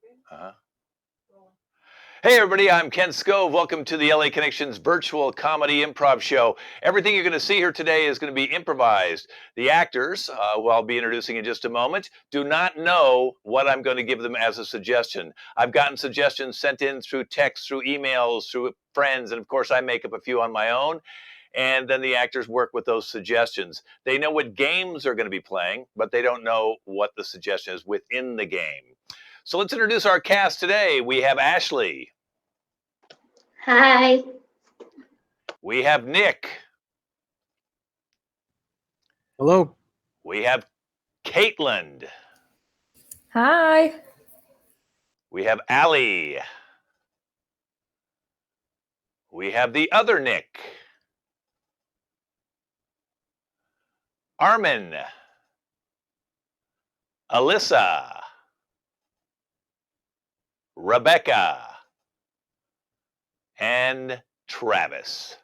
Uh-huh. Hey, everybody, I'm Ken Scove. Welcome to the LA Connections virtual comedy improv show. Everything you're going to see here today is going to be improvised. The actors, who I'll be introducing in just a moment, do not know what I'm going to give them as a suggestion. I've gotten suggestions sent in through text, through emails, through friends, and of course, I make up a few on my own. And then the actors work with those suggestions. They know what games are going to be playing, but they don't know what the suggestion is within the game. So let's introduce our cast today. We have Ashley. Hi. We have Nick. Hello. We have Caitlin. Hi. We have Allie. We have the other Nick. Armin. Alyssa. Rebecca. And Travis.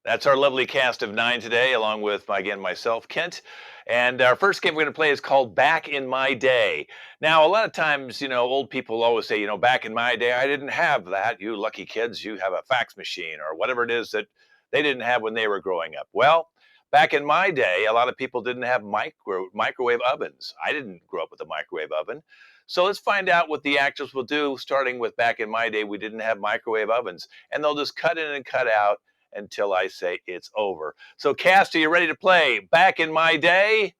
That's our lovely cast of 9 today, along with, again, myself, Kent. And our first game we're going to play is called Back in My Day. Now, a lot of times, old people always say, back in my day, I didn't have that. You lucky kids, you have a fax machine or whatever it is that they didn't have when they were growing up. Well, back in my day, a lot of people didn't have microwave ovens. I didn't grow up with a microwave oven. So let's find out what the actors will do, starting with back in my day, we didn't have microwave ovens. And they'll just cut in and cut out until I say it's over. So, cast, are you ready to play Back in My Day?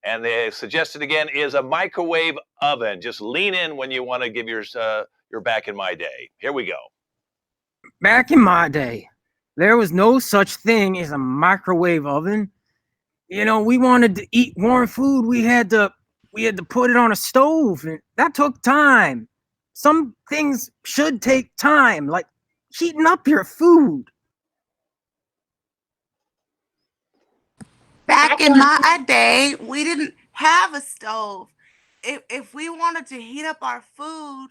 And the suggested again is a microwave oven. Just lean in when you want to give your Back in My Day. Here we go. Back in my day, there was no such thing as a microwave oven. We wanted to eat warm food. We had to put it on a stove, and that took time. Some things should take time, like heating up your food. Back in my day, we didn't have a stove. If we wanted to heat up our food,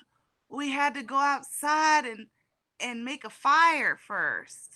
we had to go outside and make a fire first.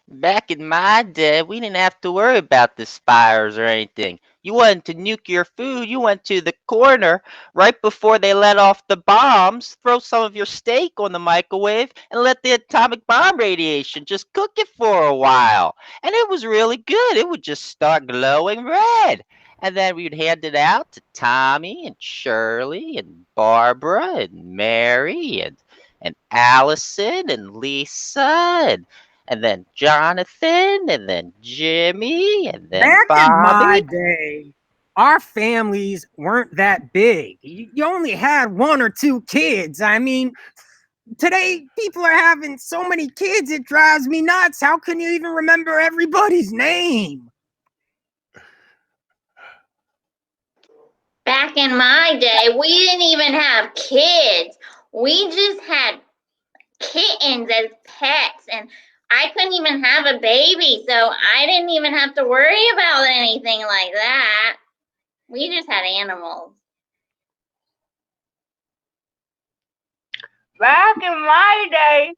Back in my day, we didn't have to worry about the fires or anything. You wanted to nuke your food, you went to the corner right before they let off the bombs, throw some of your steak on the microwave, and let the atomic bomb radiation just cook it for a while. And it was really good. It would just start glowing red. And then we'd hand it out to Tommy and Shirley and Barbara and Mary and Allison and Lisa and then Jonathan, and then Jimmy, and then Back Bobby. in my day, our families weren't that big. You only had 1 or 2 kids. I mean, today people are having so many kids, it drives me nuts. How can you even remember everybody's name? Back in my day, we didn't even have kids. We just had kittens as pets, and I couldn't even have a baby, so I didn't even have to worry about anything like that. We just had animals. Back in my day,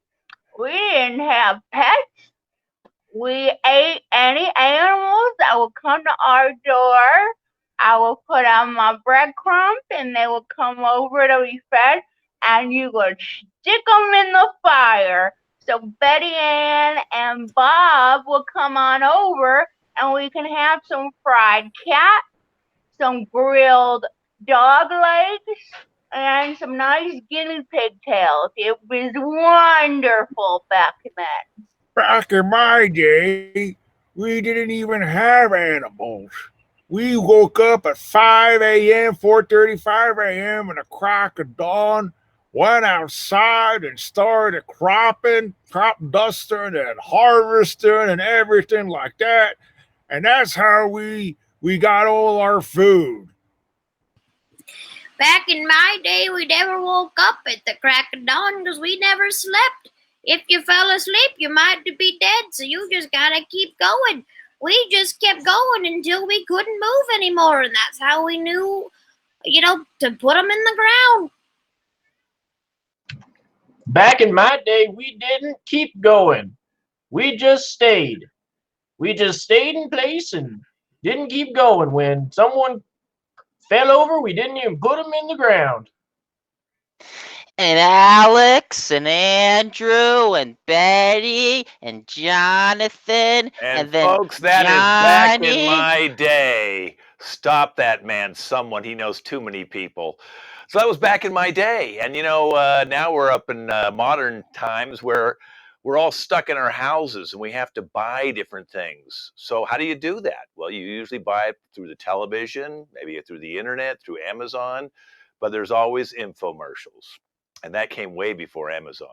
we didn't have pets. We ate any animals that would come to our door. I would put on my breadcrumbs and they would come over to be fed, and you would stick them in the fire. So Betty Ann and Bob would come on over and we can have some fried cat, some grilled dog legs, and some nice guinea pig tails. It was wonderful back then. Back in my day, we didn't even have animals. We woke up at 5 a.m., 4:35 a.m. in the crack of dawn, went outside and started cropping, crop dusting and harvesting and everything like that. And that's how we got all our food. Back in my day, we never woke up at the crack of dawn because we never slept. If you fell asleep, you might be dead, so you just gotta keep going. We just kept going until we couldn't move anymore, and that's how we knew, to put them in the ground. Back in my day, we didn't keep going. We just stayed. We just stayed in place and didn't keep going. When someone fell over, we didn't even put them in the ground. And Alex and Andrew and Betty and Jonathan And then folks, that is back in Johnny. my day. Stop that man, someone. He knows too many people. So that was back in my day. And, now we're up in modern times where we're all stuck in our houses and we have to buy different things. So, how do you do that? Well, you usually buy it through the television, maybe through the internet, through Amazon, but there's always infomercials. And that came way before Amazon.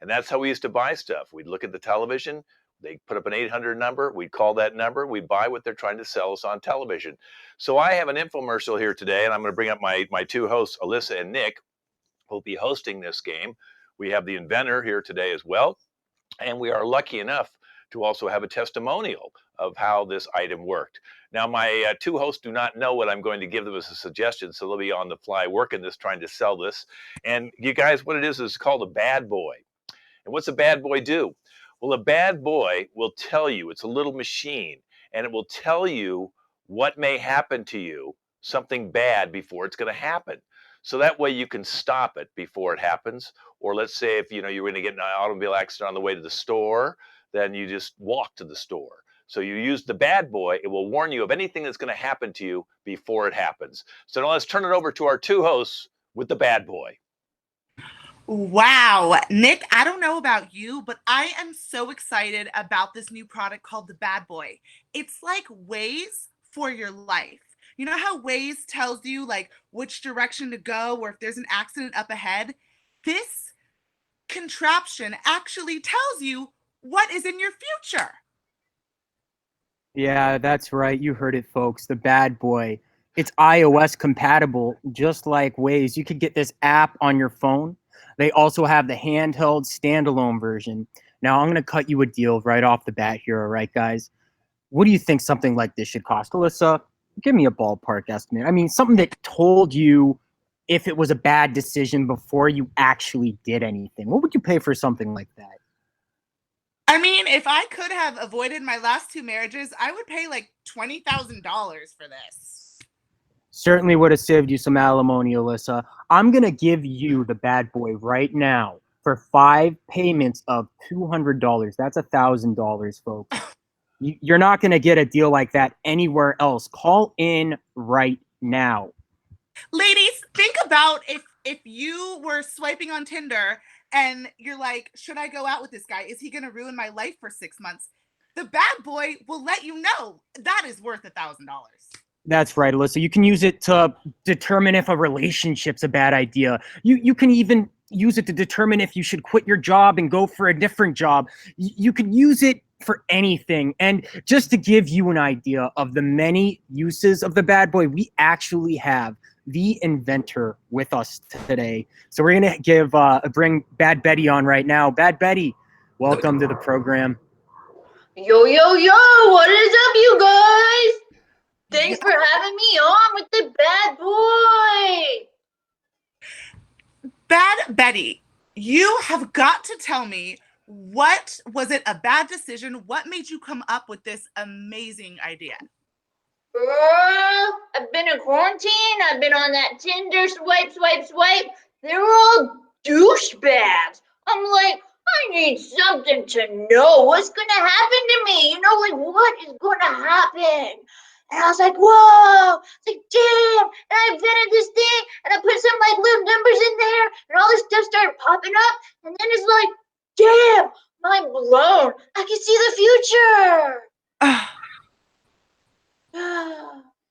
And that's how we used to buy stuff. We'd look at the television, they put up an 800 number. We'd call that number. We'd buy what they're trying to sell us on television. So I have an infomercial here today, and I'm going to bring up my two hosts, Alyssa and Nick, who will be hosting this game. We have the inventor here today as well. And we are lucky enough to also have a testimonial of how this item worked. Now, my two hosts do not know what I'm going to give them as a suggestion, so they'll be on the fly working this, trying to sell this. And you guys, what it is called a bad boy. And what's a bad boy do? Well, a bad boy will tell you, it's a little machine, and it will tell you what may happen to you, something bad, before it's going to happen. So that way you can stop it before it happens. Or let's say if you're going to get in an automobile accident on the way to the store, then you just walk to the store. So you use the bad boy. It will warn you of anything that's going to happen to you before it happens. So now let's turn it over to our two hosts with the bad boy. Wow. Nick, I don't know about you, but I am so excited about this new product called the Bad Boy. It's like Waze for your life. You know how Waze tells you like which direction to go or if there's an accident up ahead? This contraption actually tells you what is in your future. Yeah, that's right. You heard it, folks. The Bad Boy. It's iOS compatible, just like Waze. You could get this app on your phone. They also have the handheld standalone version. Now, I'm going to cut you a deal right off the bat here, all right, guys? What do you think something like this should cost? Alyssa, give me a ballpark estimate. I mean, something that told you if it was a bad decision before you actually did anything. What would you pay for something like that? I mean, if I could have avoided my last two marriages, I would pay like $20,000 for this. Certainly would have saved you some alimony, Alyssa. I'm going to give you the Bad Boy right now for 5 payments of $200. That's $1,000, folks. You're not going to get a deal like that anywhere else. Call in right now. Ladies, think about if you were swiping on Tinder and you're like, should I go out with this guy? Is he going to ruin my life for 6 months? The Bad Boy will let you know that is worth $1,000. That's right, Alyssa. You can use it to determine if a relationship's a bad idea. You can even use it to determine if you should quit your job and go for a different job. You could use it for anything. And just to give you an idea of the many uses of the Bad Boy, we actually have the inventor with us today. So we're going to bring Bad Betty on right now. Bad Betty, welcome to the program. Yo, what is up, you guys? Thanks for having me on with the Bad Boy. Bad Betty, you have got to tell me, what was it a bad decision? What made you come up with this amazing idea? Girl, I've been in quarantine. I've been on that Tinder swipe. They're all douchebags. I'm like, I need something to know what's going to happen to me. Like what is going to happen? And I was like, whoa, it's like, damn. And I invented this thing and I put some like little numbers in there and all this stuff started popping up. And then it's like, damn, mind blown. I can see the future.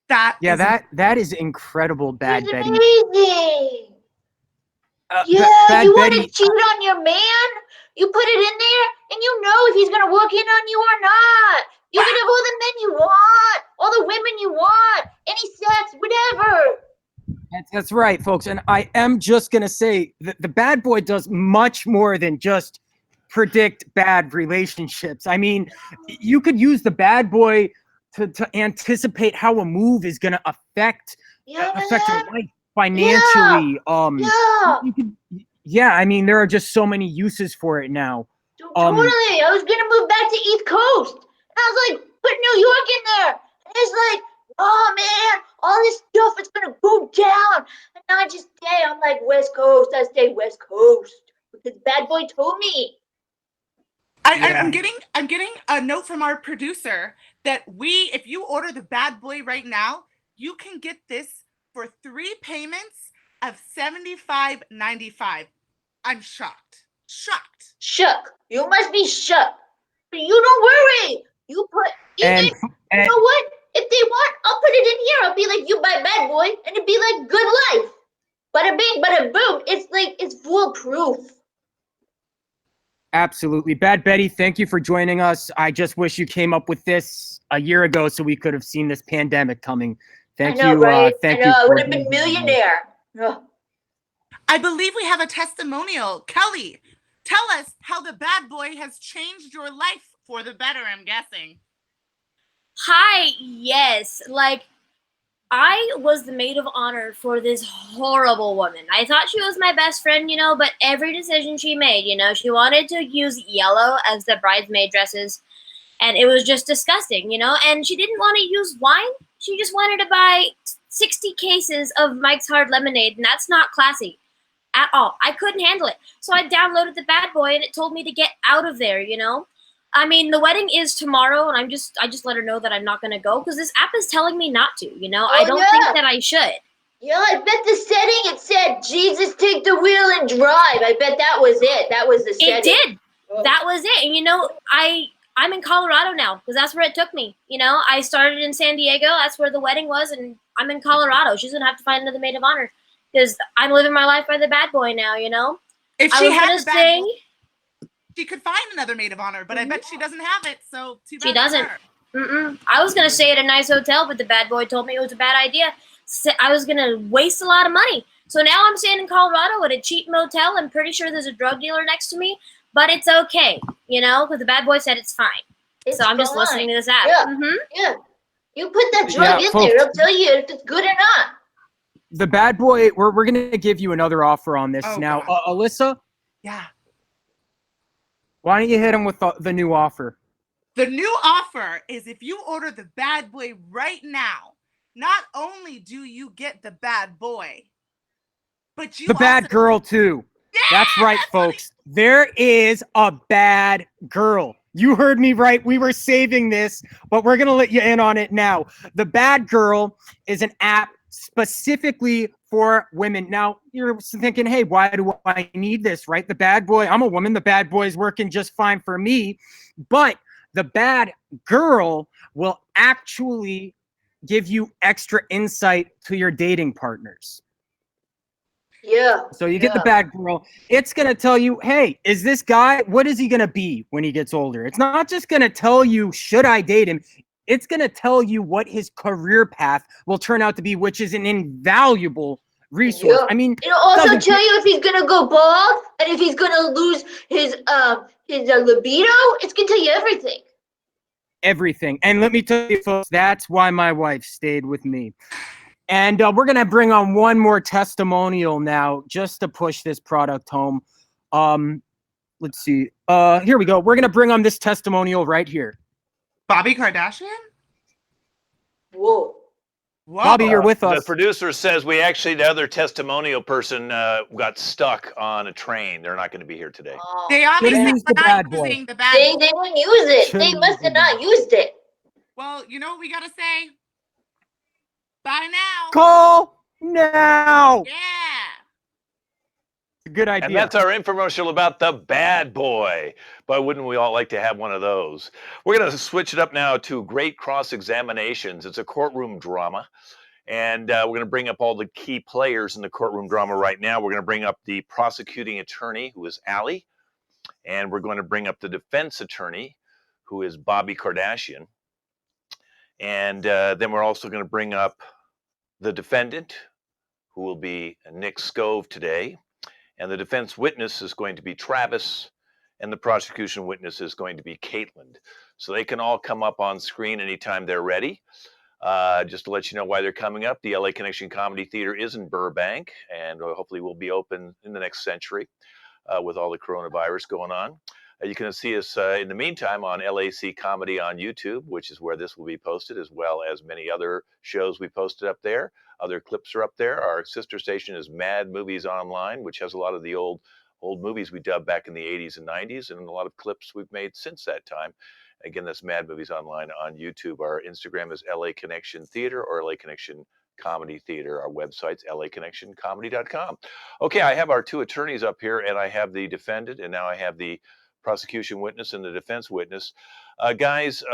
That is incredible, Bad It's Betty. amazing. Bad You want to Betty, cheat on your man? You put it in there and you know if he's going to walk in on you or not. You can have all the men you want, all the women you want, any sex, whatever. That's right, folks. And I am just going to say that the Bad Boy does much more than just predict bad relationships. I mean, you could use the Bad Boy to anticipate how a move is going to affect your life financially. I mean, there are just so many uses for it now. Totally. I was going to move back to East Coast. I was like, Coast. I stay West Coast because Bad Boy told me. I'm getting a note from our producer that if you order the Bad Boy right now, you can get this for 3 payments of $75.95. I'm shocked. Shook. You must be shook. But you don't worry. You And know what? If they want, I'll put it in here. I'll be like, you buy Bad Boy, and it'd be like Good Life. Bada bing, bada boom. It's foolproof. absolutely. Bad Betty, thank you for joining us. I just wish you came up with this a year ago so we could have seen this pandemic coming. Thank I know, you. right? Thank I know. you. I for would have being been here today. millionaire. Ugh. I believe we have a testimonial. Kelly, tell us how the Bad Boy has changed your life for the better, I'm guessing. Hi, yes. Like, I was the maid of honor for this horrible woman. I thought she was my best friend, but every decision she made, she wanted to use yellow as the bridesmaid dresses, and it was just disgusting, and she didn't want to use wine. She just wanted to buy 60 cases of Mike's Hard Lemonade, and that's not classy at all. I couldn't handle it. So I downloaded the Bad Boy, and it told me to get out of there, I mean, the wedding is tomorrow, and I just let her know that I'm not going to go because this app is telling me not to, I don't think that I should. Yeah, I bet the setting it said, Jesus, take the wheel and drive. I bet that was it. That was the setting. It did. That was it. And, I'm in Colorado now because that's where it took me. I started in San Diego. That's where the wedding was, and I'm in Colorado. She's going to have to find another maid of honor because I'm living my life by the Bad Boy now, If I she was had gonna the Bad say, Boy, she could find another maid of honor, but I bet she doesn't have it, so too bad she doesn't. for her. I was gonna stay at a nice hotel, but the Bad Boy told me it was a bad idea. I was gonna waste a lot of money. So now I'm staying in Colorado at a cheap motel. I'm pretty sure there's a drug dealer next to me, but it's okay, because the Bad Boy said it's fine. So I'm just listening to this app. Yeah. Yeah. You put that drug in there, it'll tell you if it's good or not. The Bad Boy, we're going to give you another offer on this now. Alyssa? Yeah. Why don't you hit him with the new offer? The new offer is if you order the Bad Boy right now, not only do you get the Bad Boy, but you The Bad also Girl, too. Yeah, that's right, folks. There is a Bad Girl. You heard me right. We were saving this, but we're going to let you in on it now. The Bad Girl is an app specifically for women. Now, you're thinking, hey, why do I need this, right? The Bad Boy, I'm a woman. The Bad Boy is working just fine for me. But the Bad Girl will actually give you extra insight to your dating partners. Yeah. So you get the Bad Girl. It's going to tell you, hey, is this guy, what is he going to be when he gets older? It's not just going to tell you, should I date him? It's going to tell you what his career path will turn out to be, which is an invaluable resource. Yeah. I mean, it'll also tell you if he's gonna go bald and if he's gonna lose his libido. It's gonna tell you everything. Everything. And let me tell you, folks, that's why my wife stayed with me. And we're going to bring on one more testimonial now just to push this product home. Let's see. Here we go. We're going to bring on this testimonial right here. Bobby Kardashian? Whoa. Bobby, you're with us. The producer says the other testimonial person got stuck on a train. They're not going to be here today. Oh, They obviously use the are Bad not Boy. using the Bad they Boy. didn't use it. They must have not used it. Well, you know what we got to say? Bye now. Call now. Yeah. Good idea. And that's our infomercial about the Bad Boy. But wouldn't we all like to have one of those? We're going to switch it up now to Great Cross Examinations. It's a courtroom drama. And we're going to bring up all the key players in the courtroom drama right now. We're going to bring up the prosecuting attorney, who is Allie. And we're going to bring up the defense attorney, who is Bobby Kardashian. And then we're also going to bring up the defendant, who will be Nick Scove today. And the defense witness is going to be Travis. And the prosecution witness is going to be Caitlin. So they can all come up on screen anytime they're ready. Just to let you know why they're coming up, the LA Connection Comedy Theater is in Burbank, and hopefully will be open in the next century with all the coronavirus going on. You can see us in the meantime on LAC Comedy on YouTube, which is where this will be posted, as well as many other shows we posted up there. Other clips are up there. Our sister station is Mad Movies Online, which has a lot of the old movies we dubbed back in the 80s and 90s, and a lot of clips we've made since that time. Again, that's Mad Movies Online on YouTube. Our Instagram is LA Connection Theater or LA Connection Comedy Theater. Our website's laconnectioncomedy.com. Okay, I have our two attorneys up here, and I have the defendant, and now I have the prosecution witness and the defense witness. Guys,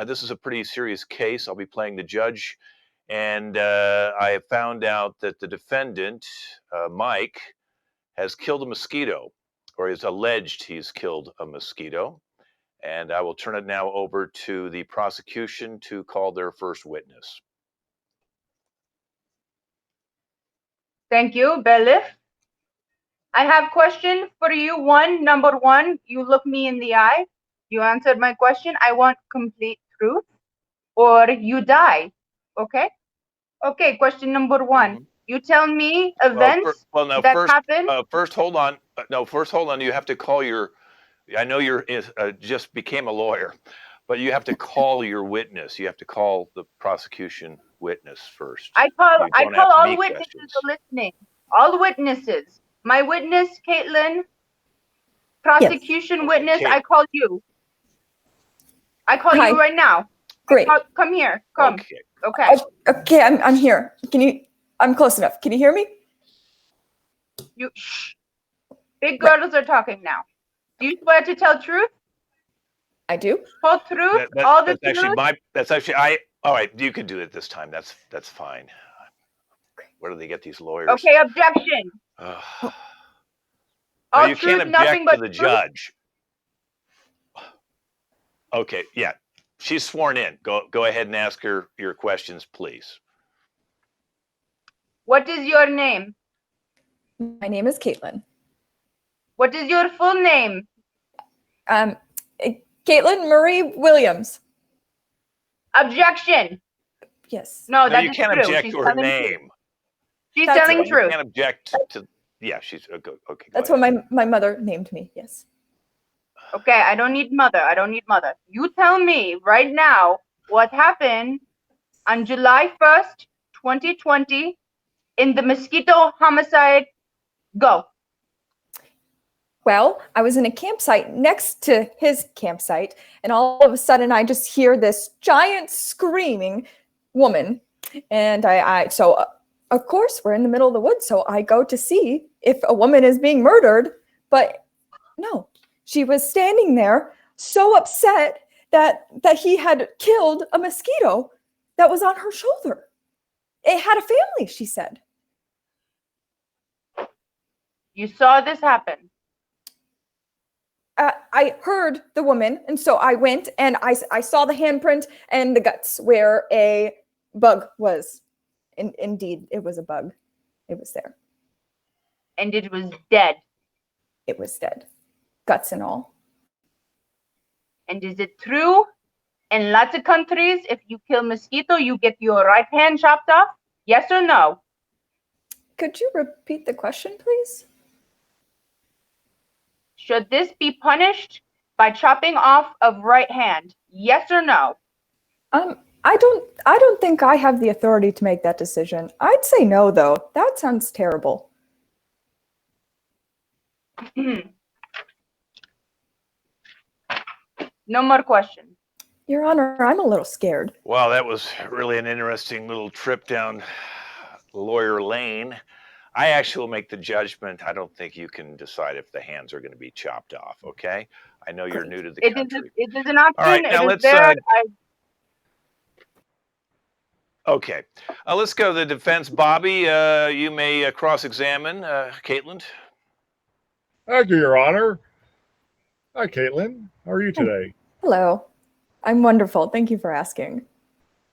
this is a pretty serious case. I'll be playing the judge, and I have found out that the defendant, Mike, has killed a mosquito, or is alleged he's killed a mosquito. And I will turn it now over to the prosecution to call their first witness. Thank you, bailiff. I have question for you. Number one, you look me in the eye. You answered my question. I want complete truth, or you die. Okay? Okay, question number one. You tell me events that happened. First, hold on. First, hold on. You have to call your, I know you're just became a lawyer, but you have to call your witness. You have to call the prosecution witness first. I call all witnesses listening. All witnesses. My witness, Caitlin. Prosecution witness, I call you. I call you right now. Great. Come here. Come. Okay. Okay, I'm here. I'm close enough. Can you hear me? Shh. Big girls are talking now. Do you swear to tell truth? I do. Whole truth, all the truth? All right, you can do it this time. That's fine. Where do they get these lawyers? Okay, objection. No, you can't object to the judge. Okay, yeah. She's sworn in. Go ahead and ask her your questions, please. What is your name? My name is Caitlin. What is your full name? Caitlin Marie Williams. Objection. Yes. No, that's you can't object to her name. She's telling truth. You can't object to. Yeah, she's okay. That's what my mother named me. Yes. Okay, I don't need mother. I don't need mother. You tell me right now what happened on July 1st, 2020 in the mosquito homicide. Go. Well, I was in a campsite next to his campsite, and all of a sudden I just hear this giant screaming woman. And so of course we're in the middle of the woods, so I go to see if a woman is being murdered, but no, she was standing there so upset that he had killed a mosquito that was on her shoulder. It had a family, she said. You saw this happen? I heard the woman, and so I went and I saw the handprint and the guts where a bug was. Indeed, it was a bug. It was there. And it was dead. It was dead. Guts and all. And is it true in lots of countries, if you kill mosquito, you get your right hand chopped off? Yes or no? Could you repeat the question, please? Should this be punished by chopping off of right hand? Yes or no? I don't think I have the authority to make that decision. I'd say no, though. That sounds terrible. No more questions. Your Honor, I'm a little scared. Wow, that was really an interesting little trip down lawyer lane. I actually will make the judgment. I don't think you can decide if the hands are going to be chopped off, okay? I know you're new to the country. It is an option. All right, now let's okay. Let's go to the defense. Bobby, you may cross-examine Caitlin. Thank you, Your Honor. Hi, Caitlin. How are you today? Hello. I'm wonderful. Thank you for asking.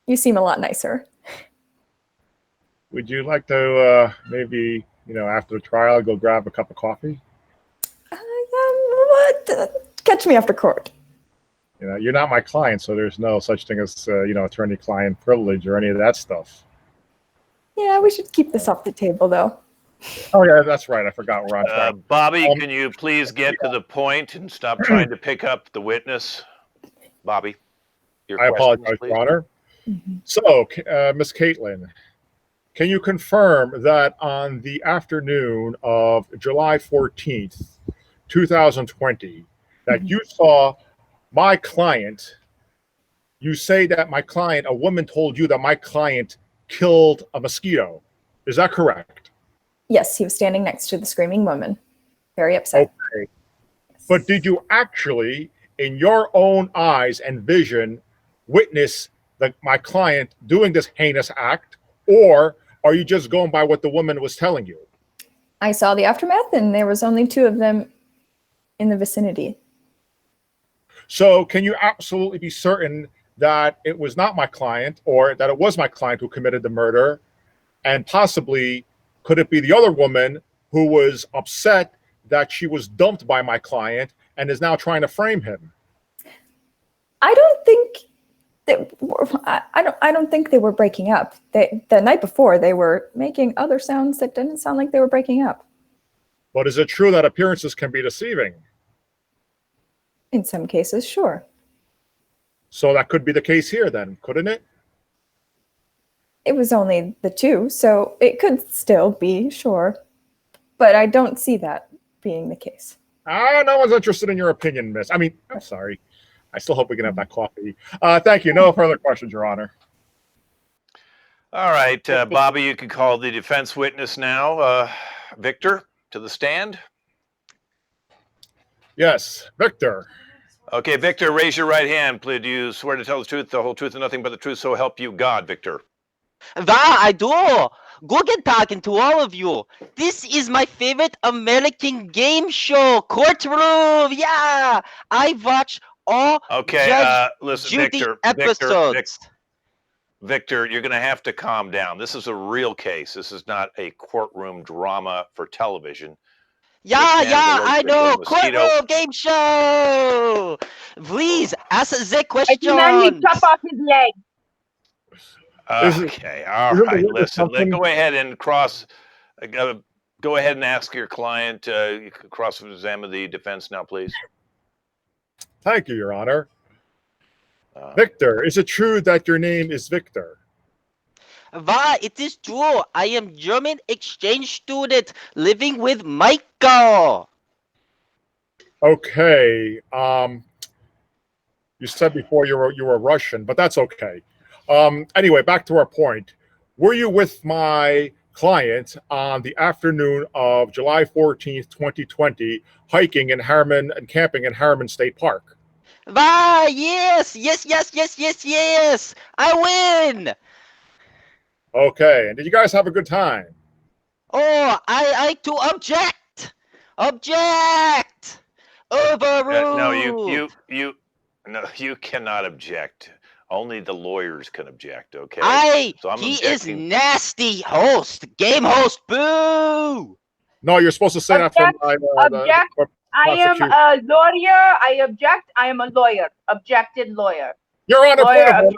You seem a lot nicer. Would you like to maybe, after the trial, go grab a cup of coffee? Catch me after court. You're not my client, so there's no such thing as, attorney-client privilege or any of that stuff. Yeah, we should keep this off the table, though. Oh yeah, that's right. I forgot we're on track. Bobby, can you please get to the point and stop trying to pick up the witness? Bobby, your I questions, apologize, please. Your Honor. So, Miss Caitlin, can you confirm that on the afternoon of July 14th, 2020, that you saw my client? You say that my client, a woman told you that my client killed a mosquito. Is that correct? Yes, he was standing next to the screaming woman, very upset. Okay. But did you actually, in your own eyes and vision, witness my client doing this heinous act, or are you just going by what the woman was telling you? I saw the aftermath, and there was only 2 of them in the vicinity. So can you absolutely be certain that it was not my client, or that it was my client who committed the murder? And possibly, could it be the other woman who was upset that she was dumped by my client and is now trying to frame him? I don't think that I don't think they were breaking up. The night before they were making other sounds that didn't sound like they were breaking up. But is it true that appearances can be deceiving? In some cases, sure. So that could be the case here then, couldn't it? It was only the 2, so it could still be, sure. But I don't see that being the case. No one's interested in your opinion, miss. I mean, I'm sorry. I still hope we can have that coffee. Thank you. No further questions, Your Honor. All right, Bobby, you can call the defense witness now. Victor, to the stand. Yes, Victor. Okay, Victor, raise your right hand. Please, do you swear to tell the truth, the whole truth, and nothing but the truth, so help you God, Victor? I do. Good talking to all of you. This is my favorite American game show, Courtroom. Yeah, I watch all Judge listen, Judy Victor, episodes. Victor, you're going to have to calm down. This is a real case. This is not a courtroom drama for television. Yeah, I know. Courtroom game show. Please ask the I demand you questions. chop off his leg. Okay, all right. Listen, go ahead and go ahead and ask your client. You can cross-examine the defense now, please. Thank you, Your Honor. Victor, is it true that your name is Victor? It is true. I am German exchange student living with Michael. Okay. You said before you were Russian, but that's okay. Anyway, back to our point. Were you with my client on the afternoon of July 14th, 2020, hiking in Harriman and camping in Harriman State Park? Yes. I win. Okay. And did you guys have a good time? Oh, I to object. Overruled. No, you cannot object. Only the lawyers can object, okay? He is nasty host, game host, boo! No, you're supposed to say that from Object. I am a lawyer. I object. I am a lawyer. Objected lawyer. Your Honor, lawyer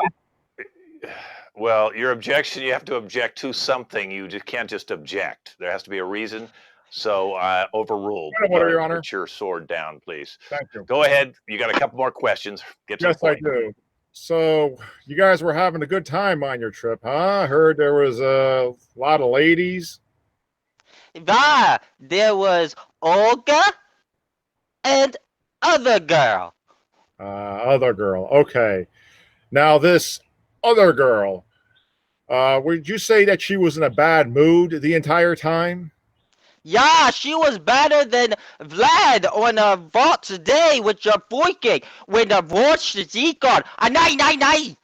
well, your objection, you have to object to something. You just can't just object. There has to be a reason. So overruled. Your Honor. Put your sword down, please. Thank you. Go ahead. You got a couple more questions. Get to the point. Yes, I do. So you guys were having a good time on your trip, huh? I heard there was a lot of ladies. There was Olga and other girl. Other girl. Okay. Now this other girl, would you say that she was in a bad mood the entire time? Yeah, she was better than Vlad on a Vault's day with your Viking when the watch the Zekon. Nay.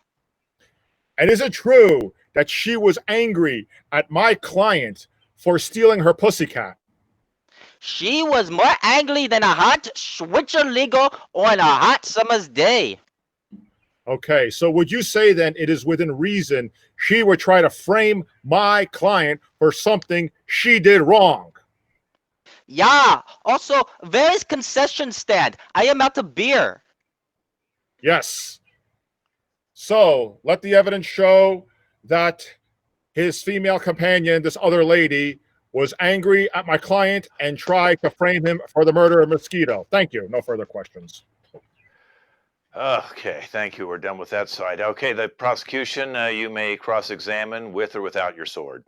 And is it true that she was angry at my client for stealing her pussycat? She was more angry than a hot switcher legal on a hot summer's day. Okay, so would you say then it is within reason she would try to frame my client for something she did wrong? Yeah, also, where is concession stand? I am out of beer. Yes. So, let the evidence show that his female companion, this other lady, was angry at my client and tried to frame him for the murder of Mosquito. Thank you. No further questions. Okay, thank you. We're done with that side. Okay, the prosecution, you may cross-examine with or without your sword.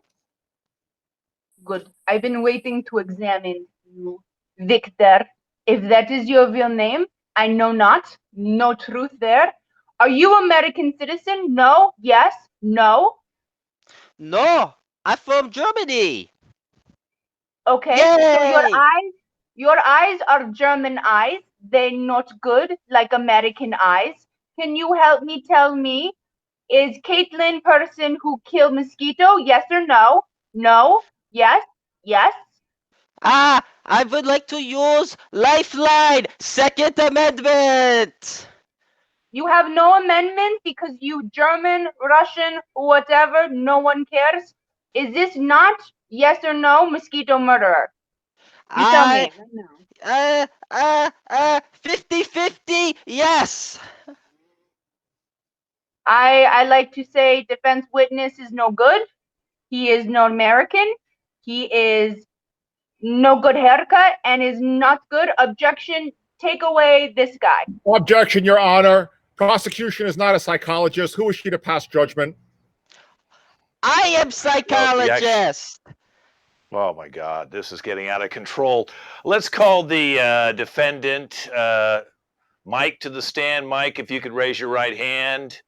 Good. I've been waiting to examine you, Victor. If that is your real name, I know not. No truth there. Are you American citizen? No. Yes. No. No, I'm from Germany. Okay. So Yay! your eyes are German eyes. They're not good like American eyes. Can you help me tell me, is Caitlin person who killed Mosquito? Yes or no? No. Yes. Yes. I would like to use Lifeline, Second Amendment. You have no amendment because you German, Russian, whatever, no one cares. Is this not, yes or no, Mosquito murderer? You tell me. I, 50-50, yes. I like to say defense witness is no good. He is no American. He is no good haircut and is not good. Objection. Take away this guy. Objection, Your Honor. Prosecution is not a psychologist. Who is she to pass judgment? I am psychologist. Oh my God, this is getting out of control. Let's call the defendant, Mike, to the stand. Mike, if you could raise your right hand.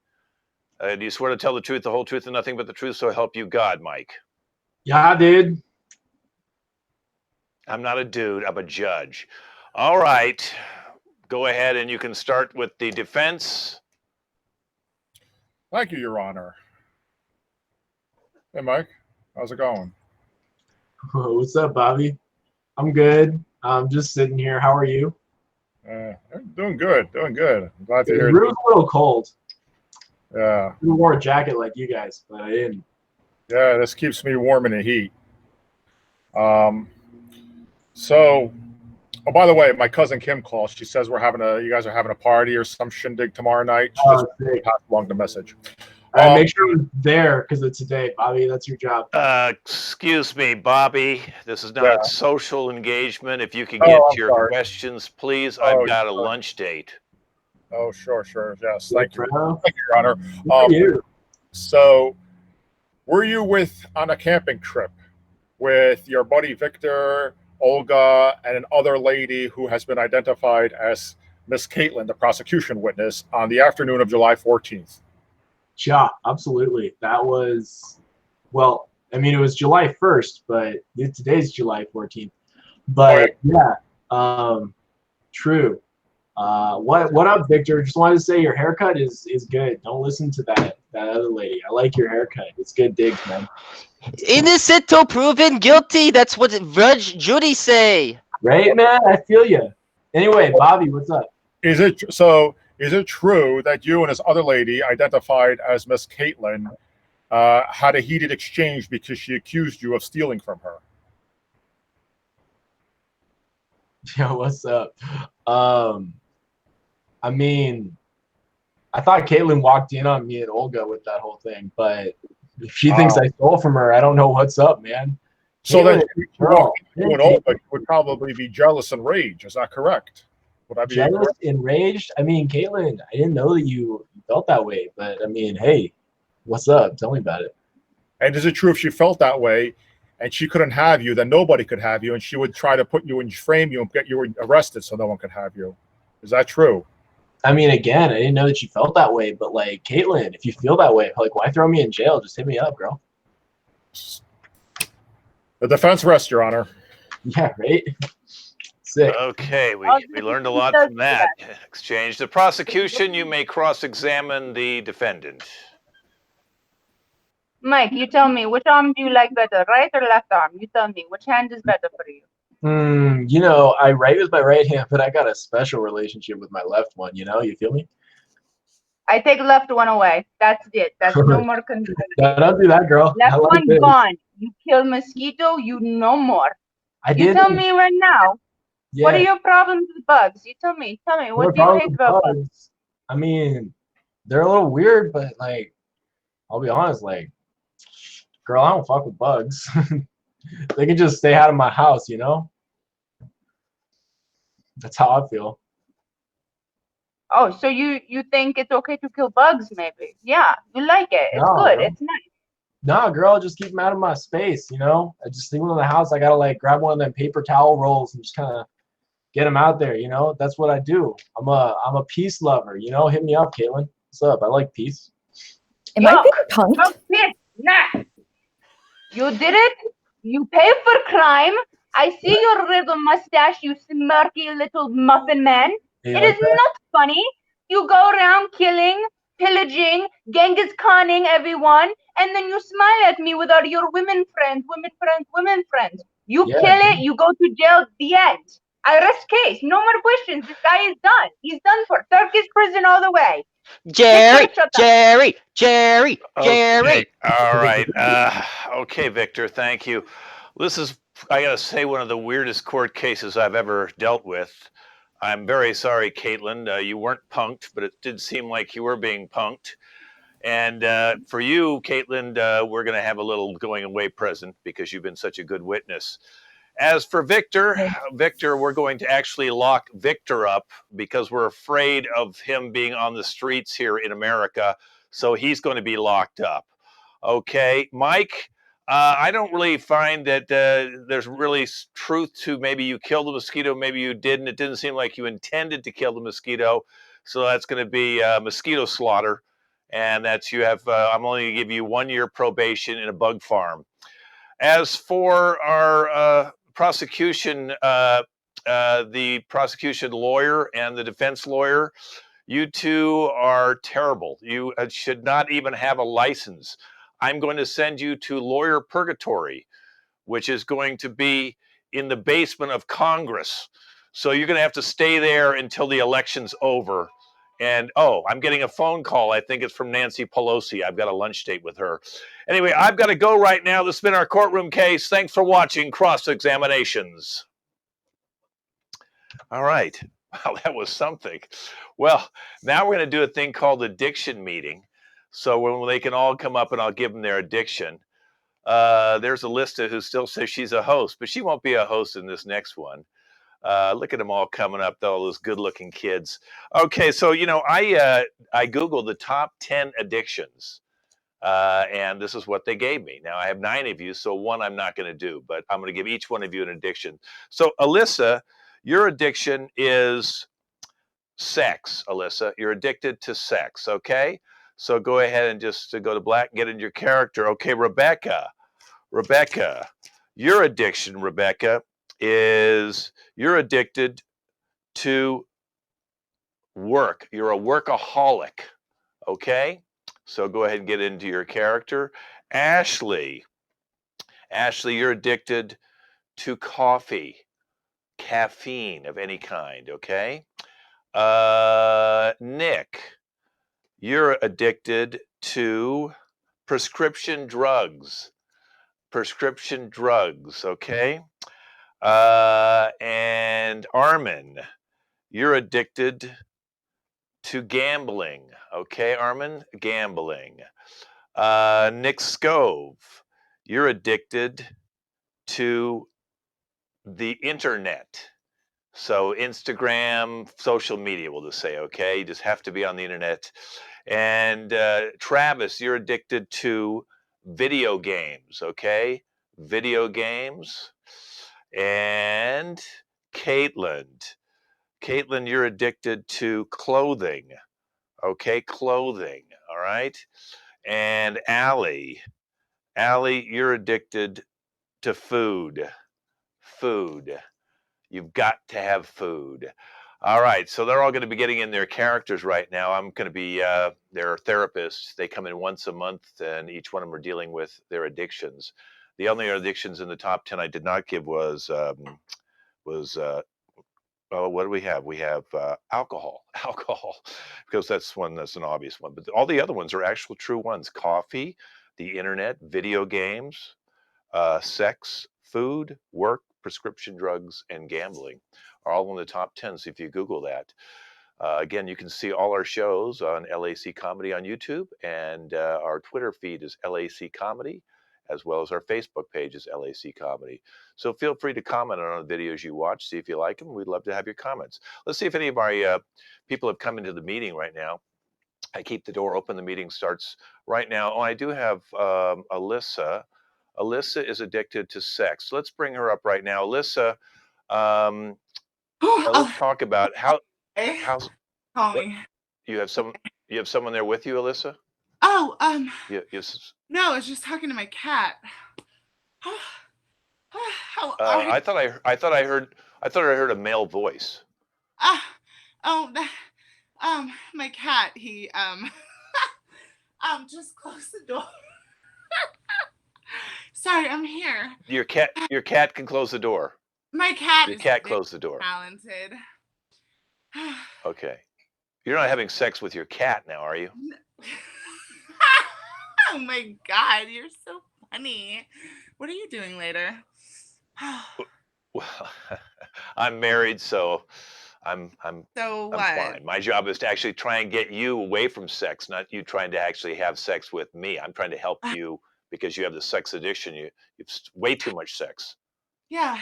Do you swear to tell the truth, the whole truth, and nothing but the truth, so help you God, Mike? Yeah, dude. I'm not a dude, I'm a judge. All right, go ahead and you can start with the defense. Thank you, Your Honor. Hey, Mike. How's it going? What's up, Bobby? I'm good. I'm just sitting here. How are you? Doing good. Doing good. I'm glad to The hear room's a little cold. Yeah. I wore a jacket like you guys, but I didn't. Yeah, this keeps me warm in the heat. So, oh, by the way, my cousin Kim called. She says you guys are having a party or some shindig tomorrow night. She just passed along the message. All right, make sure I'm there because it's today, Bobby. That's your job. Excuse me, Bobby. This is not Yeah. social engagement. If you could get to your sorry. questions, please. I've got a lunch date. Oh, sure. Yes. Yeah, Thank you. bro. Thank you, Your Honor. Who are you? So, were you on a camping trip with your buddy Victor, Olga, and an other lady who has been identified as Miss Caitlin, the prosecution witness, on the afternoon of July 14th? Yeah, absolutely. That was, well, I mean, it was July 1st, but today's July 14th. But yeah, true. What up, Victor? Just wanted to say your haircut is good. Don't listen to that other lady. I like your haircut. It's good digs, man. Innocent till proven guilty. That's what Judge Judy say. Right, man? I feel you. Anyway, Bobby, what's up? Is it true that you and this other lady, identified as Miss Caitlin, had a heated exchange because she accused you of stealing from her? Yo, what's up? I mean, I thought Caitlin walked in on me and Olga with that whole thing, but if she thinks I stole from her, I don't know what's up, man. So then, girl, you and Olga would probably be jealous and rage. Is that correct? Would I be jealous, enraged? I mean, Caitlin, I didn't know that you felt that way, but I mean, hey, what's up? Tell me about it. And is it true if she felt that way and she couldn't have you, then nobody could have you, and she would try to put you in, frame you, and get you arrested so no one could have you? Is that true? I mean, again, I didn't know that you felt that way, but like, Caitlin, if you feel that way, like, why throw me in jail? Just hit me up, girl. The defense rests, Your Honor. Yeah, right? Sick. Okay, we learned a lot from that exchange. The prosecution, you may cross-examine the defendant. Mike, you tell me, which arm do you like better, right or left arm? You tell me, which hand is better for you? You know, I write with my right hand, but I got a special relationship with my left one, you know? You feel me? I take left one away. That's it. That's no more confusion. Don't do that, girl. Left one gone. You kill Mosquito, you no more. You tell me right now, what are your problems with bugs? You tell me. Tell me, what do you hate about bugs? I mean, they're a little weird, but like, I'll be honest, like, girl, I don't fuck with bugs. They can just stay out of my house, you know? That's how I feel. Oh, so you think it's okay to kill bugs? Maybe. Yeah, you like it. It's No, good. girl. It's nice. Nah, girl, just keep them out of my space, you know? I just leave them in the house. I gotta like grab one of them paper towel rolls and just kind of get them out there, you know? That's what I do. I'm a peace lover, you know? Hit me up, Caitlin. What's up? I like peace. Am I being Yuck. punked? Yuck, piss. Nah. You did it. You pay for crime. I see your little mustache, you smirky little muffin man. You It like is that? not funny. You go around killing, pillaging, Genghis Khaning everyone, and then you smile at me with all your women friends, women friends, women friends. You Yeah, kill it, dude. you go to jail, the end. I rest case. No more questions. This guy is done. He's done for. Turkish prison all the way. Jerry, Victor, shut up. Jerry, Jerry, Jerry. Okay. All right. Okay, Victor. Thank you. This is, I gotta say, one of the weirdest court cases I've ever dealt with. I'm very sorry, Caitlin. You weren't punked, but it did seem like you were being punked. And for you, Caitlin, we're going to have a little going away present because you've been such a good witness. As for Victor, Victor, we're going to actually lock Victor up because we're afraid of him being on the streets here in America. So he's going to be locked up. Okay, Mike, I don't really find that there's really truth to maybe you killed the mosquito, maybe you didn't. It didn't seem like you intended to kill the mosquito. So that's going to be mosquito slaughter. And that's you have, I'm only going to give you 1 year probation in a bug farm. As for our prosecution, the prosecution lawyer and the defense lawyer, you two are terrible. You should not even have a license. I'm going to send you to lawyer purgatory, which is going to be in the basement of Congress. So you're going to have to stay there until the election's over. And oh, I'm getting a phone call. I think it's from Nancy Pelosi. I've got a lunch date with her. Anyway, I've got to go right now. This has been our courtroom case. Thanks for watching Cross Examinations. All right. Wow, that was something. Well, now we're going to do a thing called addiction meeting. So when they can all come up and I'll give them their addiction. There's Alyssa who still says she's a host, but she won't be a host in this next one. Look at them all coming up, all those good-looking kids. Okay, so I Googled the top 10 addictions, and this is what they gave me. Now I have 9 of you, so one I'm not going to do, but I'm going to give each one of you an addiction. So Alyssa, your addiction is sex. Alyssa, you're addicted to sex. Okay, so go ahead and just go to black and get into your character. Okay, Rebecca, your addiction, Rebecca, is you're addicted to work. You're a workaholic. Okay? So go ahead and get into your character. Ashley, you're addicted to coffee, caffeine of any kind. Okay? Nick, you're addicted to prescription drugs. Okay? And Armin, you're addicted to gambling. Okay, Armin, gambling. Nick Scove, you're addicted to the internet. So Instagram, social media, we'll just say, okay? You just have to be on the internet. And Travis, you're addicted to video games, okay? Video games. And Caitlin, you're addicted to clothing. Okay, clothing. All right. And Allie, you're addicted to food. Food. You've got to have food. All right. So they're all going to be getting in their characters right now. I'm going to be their therapists. They come in once a month, and each one of them are dealing with their addictions. The only addictions in the top 10 I did not give was oh, what do we have? We have alcohol, because that's an obvious one. But all the other ones are actual true ones: coffee, the internet, video games, sex, food, work, prescription drugs, and gambling are all in the top 10. So if you Google that, again, you can see all our shows on LAC Comedy on YouTube, and our Twitter feed is LAC Comedy. as well as our Facebook page is LAC Comedy. So feel free to comment on the videos you watch, see if you like them. We'd love to have your comments. Let's see if any of our people have come into the meeting right now. I keep the door open. The meeting starts right now. Oh, I do have Alyssa. Alyssa is addicted to sex. Let's bring her up right now. Alyssa, um, let's talk about Okay. how's Call what me. you have some you have someone there with you, Alyssa? Oh, no, I was just talking to my cat. How are you? I thought I heard a male voice. Ah, oh, my cat. He just close the door. Sorry, I'm here. Your cat can close the door. My cat Your is cat very closed the door. talented. Okay. You're not having sex with your cat now, are you? Oh my God, you're so funny. What are you doing later? Well, I'm married, so I'm So I'm what? fine. My job is to actually try and get you away from sex, not you trying to actually have sex with me. I'm trying to help you because you have the sex addiction. You've way too much sex. Yeah.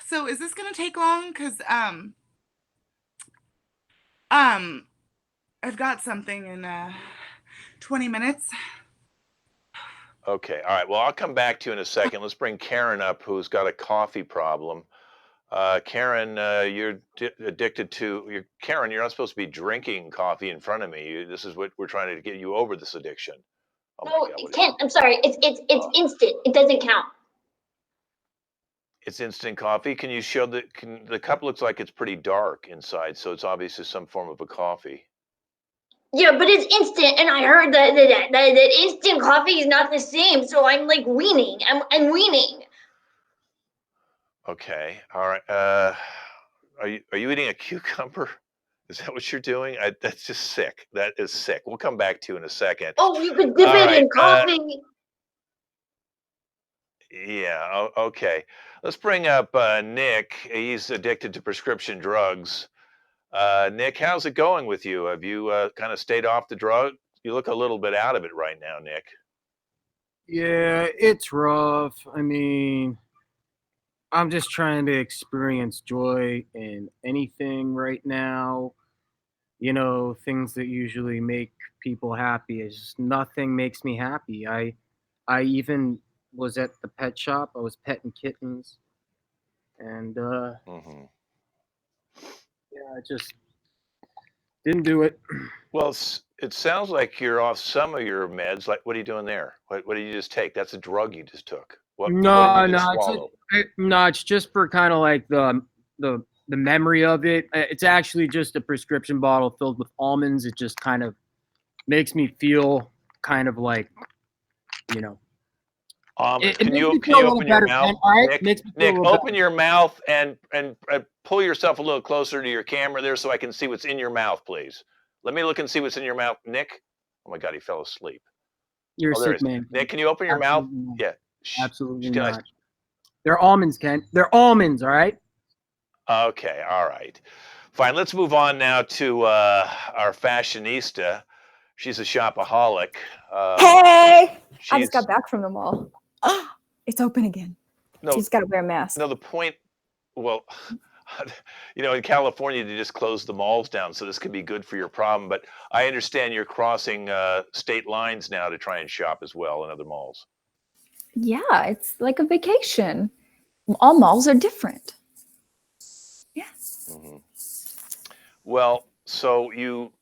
So is this gonna take long? Cause I've got something in 20 minutes. Okay. All right. Well, I'll come back to you in a second. Let's bring Karen up, who's got a coffee problem. Karen, addicted to Karen. You're not supposed to be drinking coffee in front of me. This is what we're trying to get you over this addiction. Oh my No, God, what is Kent, I'm sorry. It's instant. It doesn't count. It's instant coffee. Can you show the cup looks like it's pretty dark inside, so it's obviously some form of a coffee. Yeah, but it's instant, and I heard that instant coffee is not the same. So I'm like weaning. I'm weaning. Okay. All right. Are you eating a cucumber? Is that what you're doing? That's just sick. That is sick. We'll come back to you in a second. Oh, you could dip All it right. in coffee. Yeah. Okay. Let's bring up Nick. He's addicted to prescription drugs. Nick, how's it going with you? Have you kind of stayed off the drug? You look a little bit out of it right now, Nick. Yeah, it's rough. I mean, I'm just trying to experience joy in anything right now. You know, things that usually make people happy. It's just nothing makes me happy. I even was at the pet shop. I was petting kittens, and Hmm. yeah, I just didn't do it. Well, it sounds like you're off some of your meds. Like, what are you doing there? What did you just take? That's a drug you just took. What did No, you just no, swallow? no. It's just for kind of like the memory of it. It's actually just a prescription bottle filled with almonds. It just kind of makes me feel kind of like, you know, Almonds. it Can makes you me can feel a you little open your better, mouth, man. All right, Nick? makes me feel a Nick, little open better. your mouth and pull yourself a little closer to your camera there so I can see what's in your mouth, please. Let me look and see what's in your mouth, Nick. Oh my God, he fell asleep. You're a Oh, there he sick is. man. Nick, can you open your mouth? Absolutely not. Yeah. Shh. Absolutely Can I? not. They're almonds, Ken. They're almonds. All right. Okay. All right. Fine. Let's move on now to our fashionista. She's a shopaholic. Hey! I just She's got back from the mall. It's open again. You no, just gotta wear a mask. no. The point. Well, in California, they just closed the malls down, so this could be good for your problem. But I understand you're crossing state lines now to try and shop as well in other malls. Yeah, it's like a vacation. All malls are different. Yes. Hmm. Well, so you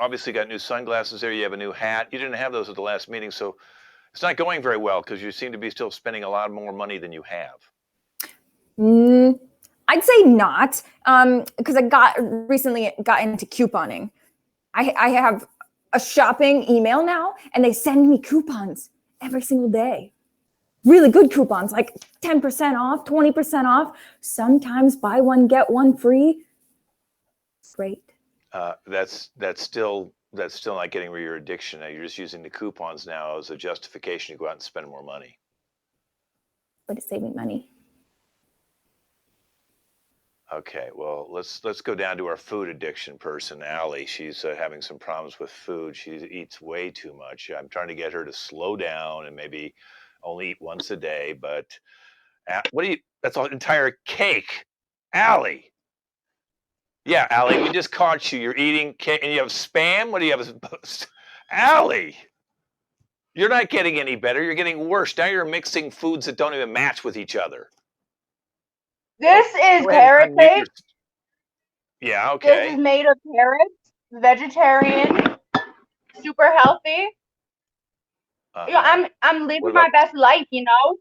obviously got new sunglasses there. You have a new hat. You didn't have those at the last meeting, so it's not going very well because you seem to be still spending a lot more money than you have. I'd say not, because I recently got into couponing. I have a shopping email now, and they send me coupons every single day. Really good coupons, like 10% off, 20% off. Sometimes buy one get one free. Great. That's still not getting rid of your addiction. Now you're just using the coupons now as a justification to go out and spend more money. But it's saving money. Okay, well, let's go down to our food addiction person, Allie. She's having some problems with food. She eats way too much. I'm trying to get her to slow down and maybe only eat once a day. But what do you? That's an entire cake, Allie. Yeah, Allie, we just caught you. You're eating cake and you have spam. What do you have? Allie, you're not getting any better. You're getting worse. Now you're mixing foods that don't even match with each other. This is Go ahead carrot and unmute cake. Yeah, This is okay. made of carrots, vegetarian, super healthy. You know, Uh-huh. I'm living What my about best life, you know?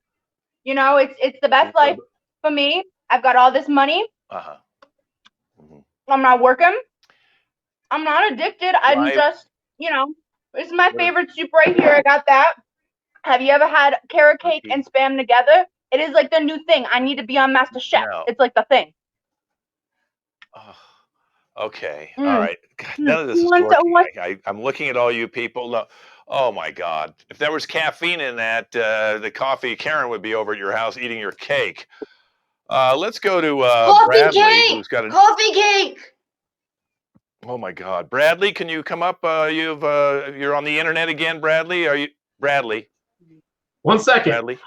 You know, it's the best life for me. I've got all this money. uh-huh. Mhm. I'm not working. I'm not addicted. I'm Why? just, you know, this is my favorite soup right here. I got that. Have you ever had carrot cake Okay. and spam together? It is like the new thing. I need to be on Master Chef. No. It's like the thing. Oh, okay. All right. God, Who none of this is wants to, working. who wants, I'm looking at all you people. No. Oh my God. If there was caffeine in that, the coffee, Karen would be over at your house eating your cake. Let's go to Coffee Bradley, cake! who's got an. Coffee cake! Oh my God, Bradley, can you come up? You're on the internet again, Bradley. Are you Bradley? 1 second. Bradley.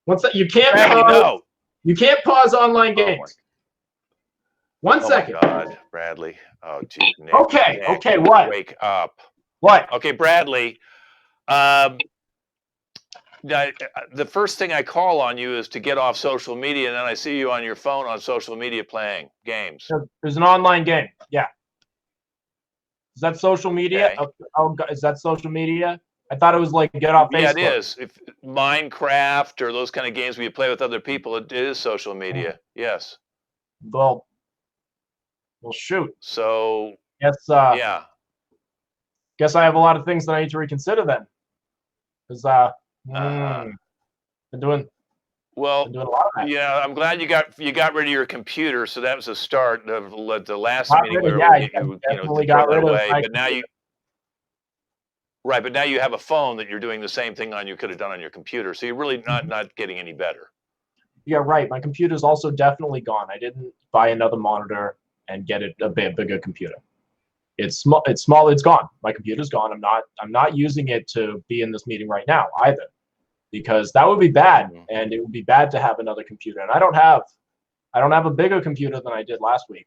One sec. You can't Bradley, pause. no. You can't pause online Oh my. games. 1 Oh my second. God, Bradley. Oh geez, Nick. Okay. Nick, Okay. What? wake up. What? Okay, Bradley. Um, the first thing I call on you is to get off social media, and then I see you on your phone on social media playing games. There's an online game. Yeah. Is that social media? Okay. Oh, is that social media? I thought it was like get off Facebook. Yeah, it is. If Minecraft or those kind of games where you play with other people, it is social media. Yes. Well, shoot. So Guess yeah. guess I have a lot of things that I need to reconsider then. Because been doing Well, a lot of that. yeah, I'm glad you got rid of your computer. So that was the start of the last Got meeting rid of- we were yeah, able I to get you, definitely to throw got that rid of away. my But now you, right? But now you have a phone that you're doing the same thing on. You could have done on your computer. So you're really not getting any better. Yeah, right. My computer's also definitely gone. I didn't buy another monitor and get it a bit bigger computer. It's small. It's small. It's gone. My computer's gone. I'm not using it to be in this meeting right now either, because that would be bad, and it would be bad to have another computer. And I don't have a bigger computer than I did last week.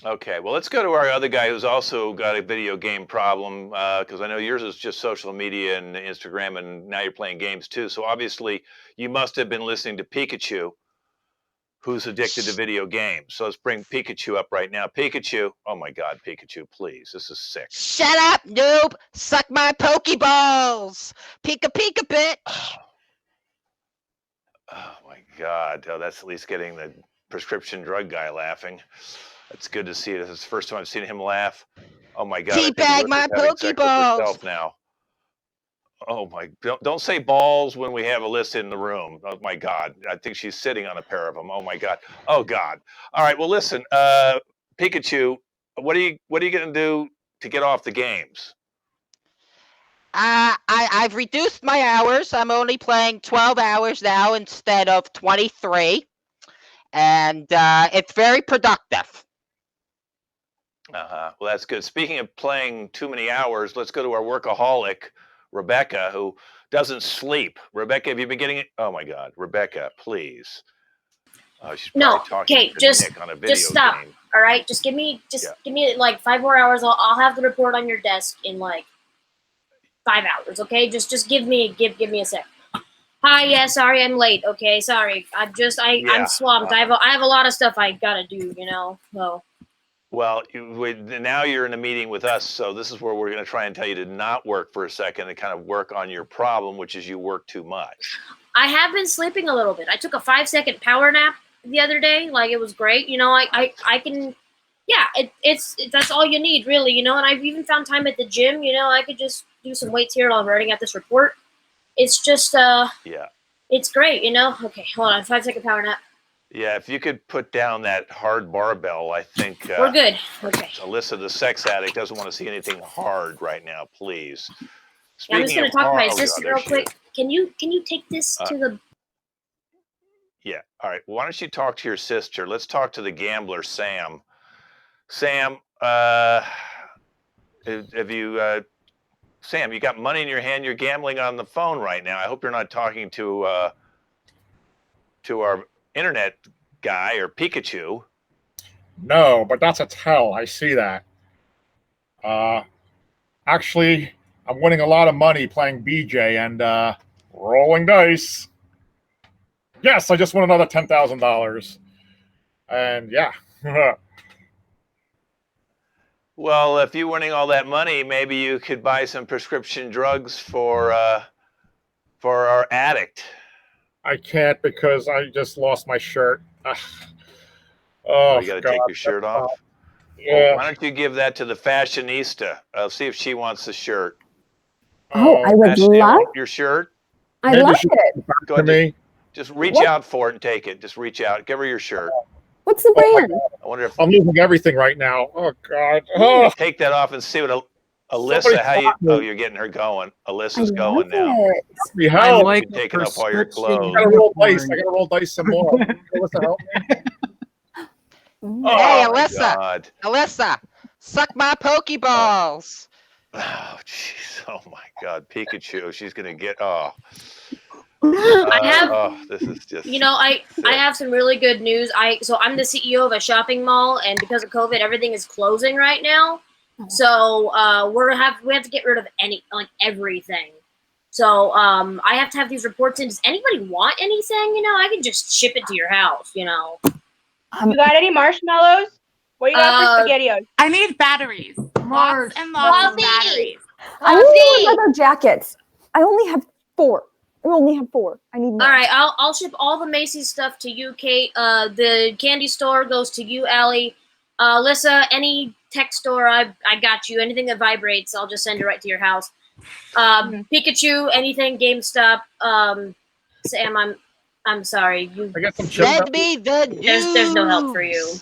Okay, well, let's go to our other guy who's also got a video game problem, because I know yours is just social media and Instagram, and now you're playing games too. So obviously, you must have been listening to Pikachu, who's addicted to video games. So let's bring Pikachu up right now. Pikachu, oh my God, Pikachu, please, this is sick. Shut up, noob! Suck my Pokeballs! Pika Pika bitch! Oh my God, that's at least getting the prescription drug guy laughing. That's good to see. This is the first time I've seen him laugh. Oh my God, I think Teabag Alyssa's my having sex with Pokeballs! herself now. Oh my! Don't say balls when we have Alyssa in the room. Oh my God! I think she's sitting on a pair of them. Oh my God! Oh God! All right. Well, listen, Pikachu, what are you going to do to get off the games? I've reduced my hours. I'm only playing 12 hours now instead of 23. And it's very productive. Well, that's good. Speaking of playing too many hours, let's go to our workaholic, Rebecca, who doesn't sleep. Rebecca, have you been getting it? Oh my God, Rebecca, please. Oh, she's probably No, talking okay, to just Nick on a video stop. game. All right, just give me like 5 more hours. I'll have the report on your desk in like 5 hours. Okay, just give me a sec. Hi, yeah, sorry I'm late. Okay, sorry. I'm swamped. I have a lot of stuff I gotta do. So. Well, now you're in a meeting with us, so this is where we're going to try and tell you to not work for a second and kind of work on your problem, which is you work too much. I have been sleeping a little bit. I took a 5-second power nap the other day. Like, it was great. I can, yeah, it's that's all you need, really. And I've even found time at the gym. I could just do some weights here while I'm writing out this report. It's just, yeah, it's great. Okay, hold on, 5-second power nap. Yeah, if you could put down that hard barbell, I think we're good. Okay. Alyssa, the sex addict, doesn't want to see anything hard right now, please. I'm just gonna talk to my assistant real quick. Can you take this to the? Yeah. All right. Why don't you talk to your sister? Let's talk to the gambler, Sam. Sam, have you, Sam, you got money in your hand. You're gambling on the phone right now. I hope you're not talking to our internet guy or Pikachu. No, but that's a tell. I see that. Actually, I'm winning a lot of money playing BJ and rolling dice. Yes, I just won another $10,000. And yeah. Well, if you're winning all that money, maybe you could buy some prescription drugs for our addict. I can't because I just lost my shirt. Ugh. Oh, Oh, you got to God. take your shirt off. Yeah. Well, why don't you give that to the fashionista? I'll see if she wants the shirt. Oh, I would Fashionista, love. your shirt. I Maybe love she it. can back Go to ahead, me. just reach What? out for it and take it. Just reach out. Give her your shirt. What's the Oh my brand? God. I wonder if I'm losing everything right now. Oh God. Oh, take that off and see what Alyssa. somebody How you? stop me. Oh, you're getting her going. I Alyssa's love going now. it. Me I help. like You're a taking off all your prescription clothes. I gotta roll dice. unicorn. I gotta roll dice some more. Alyssa, help me. Mm. Hey, Oh my Alyssa. God. Alyssa, suck my Pokeballs. Oh jeez. Oh my God. Pikachu. She's gonna get. Oh. I have, Oh, this is just. you know, I sick. have some really good news. So I'm the CEO of a shopping mall, and because of COVID, everything is closing right now. So we have to get rid of everything. So I have to have these reports in. Does anybody want anything? You know, I can just ship it to your house. You know. You got any marshmallows? What you got for SpaghettiOs? I need batteries. Lots and lots of batteries. I only have leather jackets. I only have 4. I only have 4. I need more. All right, I'll ship all the Macy's stuff to you, Kate. The candy store goes to you, Allie. Alyssa, any tech store, I got you. Anything that vibrates, I'll just send it right to your house. Pikachu, anything, GameStop. Sam, I'm sorry. I got some chips. Send me the news. There's no help for you.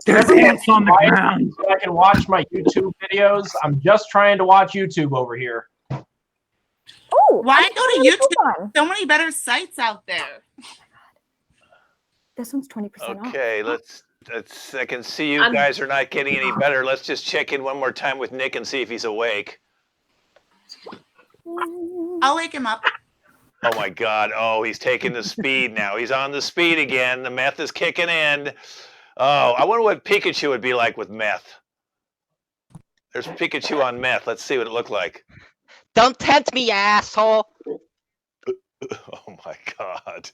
There's ants on the ground. So I can watch my YouTube videos. I'm just trying to watch YouTube over here. Oh, Why go to YouTube? YouTube? So many better sites out there. This one's 20% off. Okay, let's. I can see you I'm- guys are not getting any better. Let's just check in one more time with Nick and see if he's awake. I'll wake him up. Oh my God. Oh, he's taking the speed now. He's on the speed again. The meth is kicking in. Oh, I wonder what Pikachu would be like with meth. There's Pikachu on meth. Let's see what it looked like. Don't tempt me, asshole. Oh my God.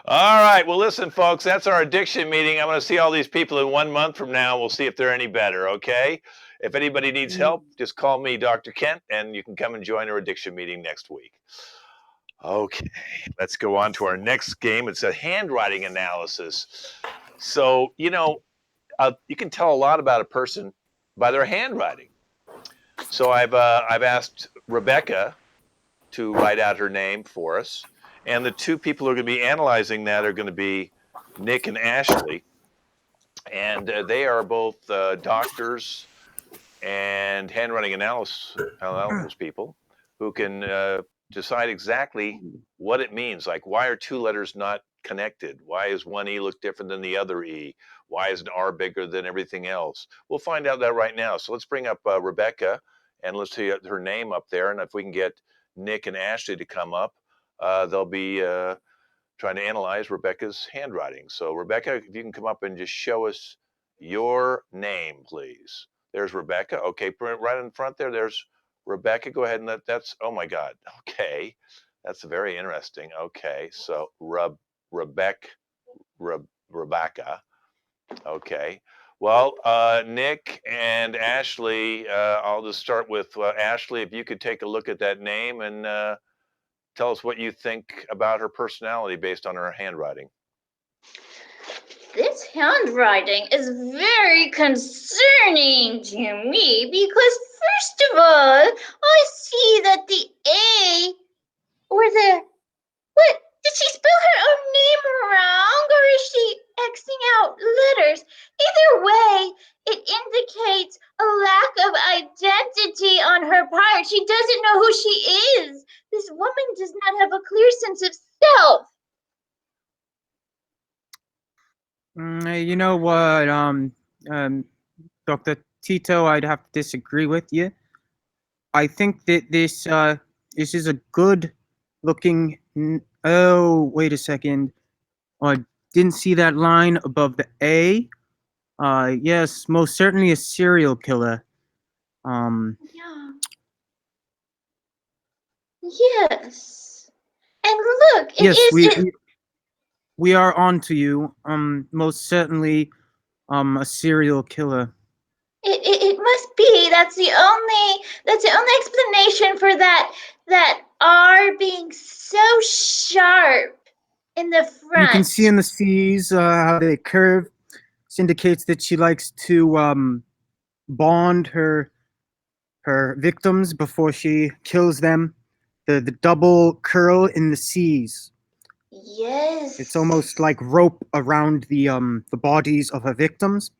All right. Well, listen, folks, that's our addiction meeting. I'm going to see all these people in 1 month from now. We'll see if they're any better. Okay. If anybody needs help, just call me, Dr. Kent, and you can come and join our addiction meeting next week. Okay. Let's go on to our next game. It's a handwriting analysis. So, you know, you can tell a lot about a person by their handwriting. So I've asked Rebecca to write out her name for us. And the two people who are going to be analyzing that are going to be Nick and Ashley. And they are both doctors and handwriting analysis people who can decide exactly what it means. Like, why are 2 letters not connected? Why is one E look different than the other E? Why is an R bigger than everything else? We'll find out that right now. So let's bring up Rebecca and let's see her name up there. And if we can get Nick and Ashley to come up, they'll be trying to analyze Rebecca's handwriting. So Rebecca, if you can come up and just show us your name, please. There's Rebecca. Okay, right in front there, there's Rebecca. Go ahead and that's, oh my God. Okay, that's very interesting. Okay, so Rebecca. Okay. Well, Nick and Ashley, I'll just start with Ashley. If you could take a look at that name and tell us what you think about her personality based on her handwriting. This handwriting is very concerning to me because, first of all, I see that the A or the. What? Did she spell her own name wrong or is she Xing out letters? Either way, it indicates a lack of identity on her part. She doesn't know who she is. This woman does not have a clear sense of self. You know what, um, Dr. Tito, I'd have to disagree with you. I think that this is a good looking. Oh, wait a second. I didn't see that line above the A. Yes, most certainly a serial killer. Um, Yeah. Yes. And look, it yes, is it we are on to you. Most certainly, a serial killer. it must be. That's the only explanation for that R being so sharp in the You can see front. in the C's how they curve. This indicates that she likes to bond her victims before she kills them. The double curl in the C's. It's Yes. almost like rope around the bodies of her victims.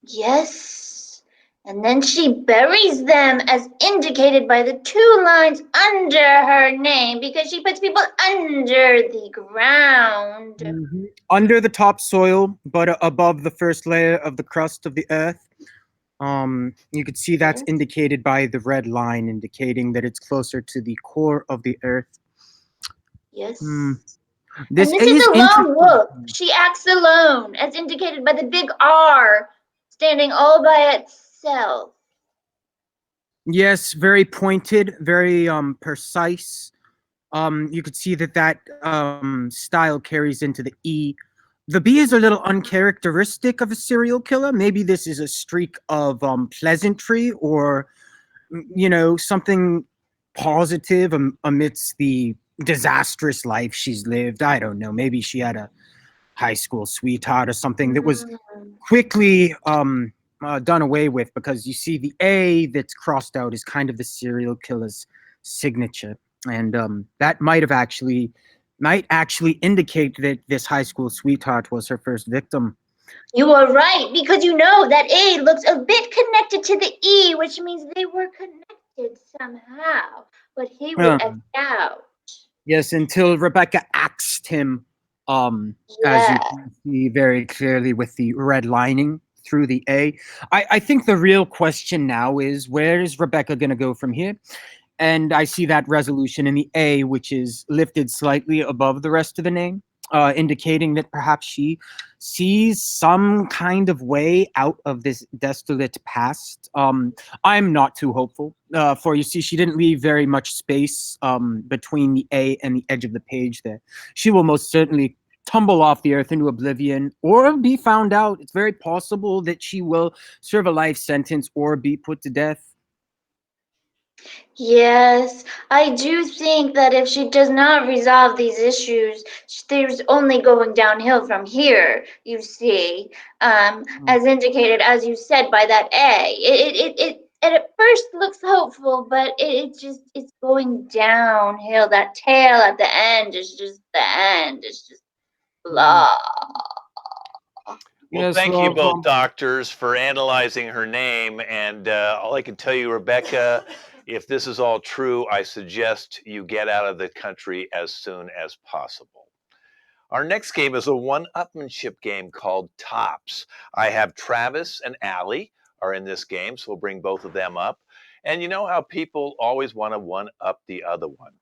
Yes. And then she buries them as indicated by the two lines under her name because she puts people under the ground. Under the topsoil, but above the first layer of the crust of the earth. You could see that's Yes. indicated by the red line, indicating that it's closer to the core of the earth. Yes. Hmm. And This this is is a lone interesting. wolf. She acts alone, as indicated by the big R standing all by itself. Yes, very pointed, very precise. You could see that style carries into the E. The B is a little uncharacteristic of a serial killer. Maybe this is a streak of pleasantry or something positive amidst the disastrous life she's lived. I don't know. Maybe she had a high school sweetheart or something that was Mm. quickly done away with, because you see the A that's crossed out is kind of the serial killer's signature, and that might actually indicate that this high school sweetheart was her first victim. You are right, because you know that A looks a bit connected to the E, which means they were connected somehow. But he would X Um, out. yes, until Rebecca axed him, as you Yeah. can see very clearly with the red lining through the A. I think the real question now is, where is Rebecca going to go from here? And I see that resolution in the A, which is lifted slightly above the rest of the name, indicating that perhaps she sees some kind of way out of this desolate past. I'm not too hopeful, for you see, she didn't leave very much space between the A and the edge of the page there. She will most certainly tumble off the earth into oblivion or be found out. It's very possible that she will serve a life sentence or be put to death. Yes, I do think that if she does not resolve these issues, there's only going downhill from here, you see. As indicated, as you said, by that A. It at first looks hopeful, but it's going downhill. That tail at the end is just the end. It's just blah. Well, Yes, thank you well, both doctors for analyzing her name. And all I can tell you, Rebecca, if this is all true, I suggest you get out of the country as soon as possible. Our next game is a one-upmanship game called Tops. I have Travis and Allie are in this game, so we'll bring both of them up. And you know how people always want to one-up the other one?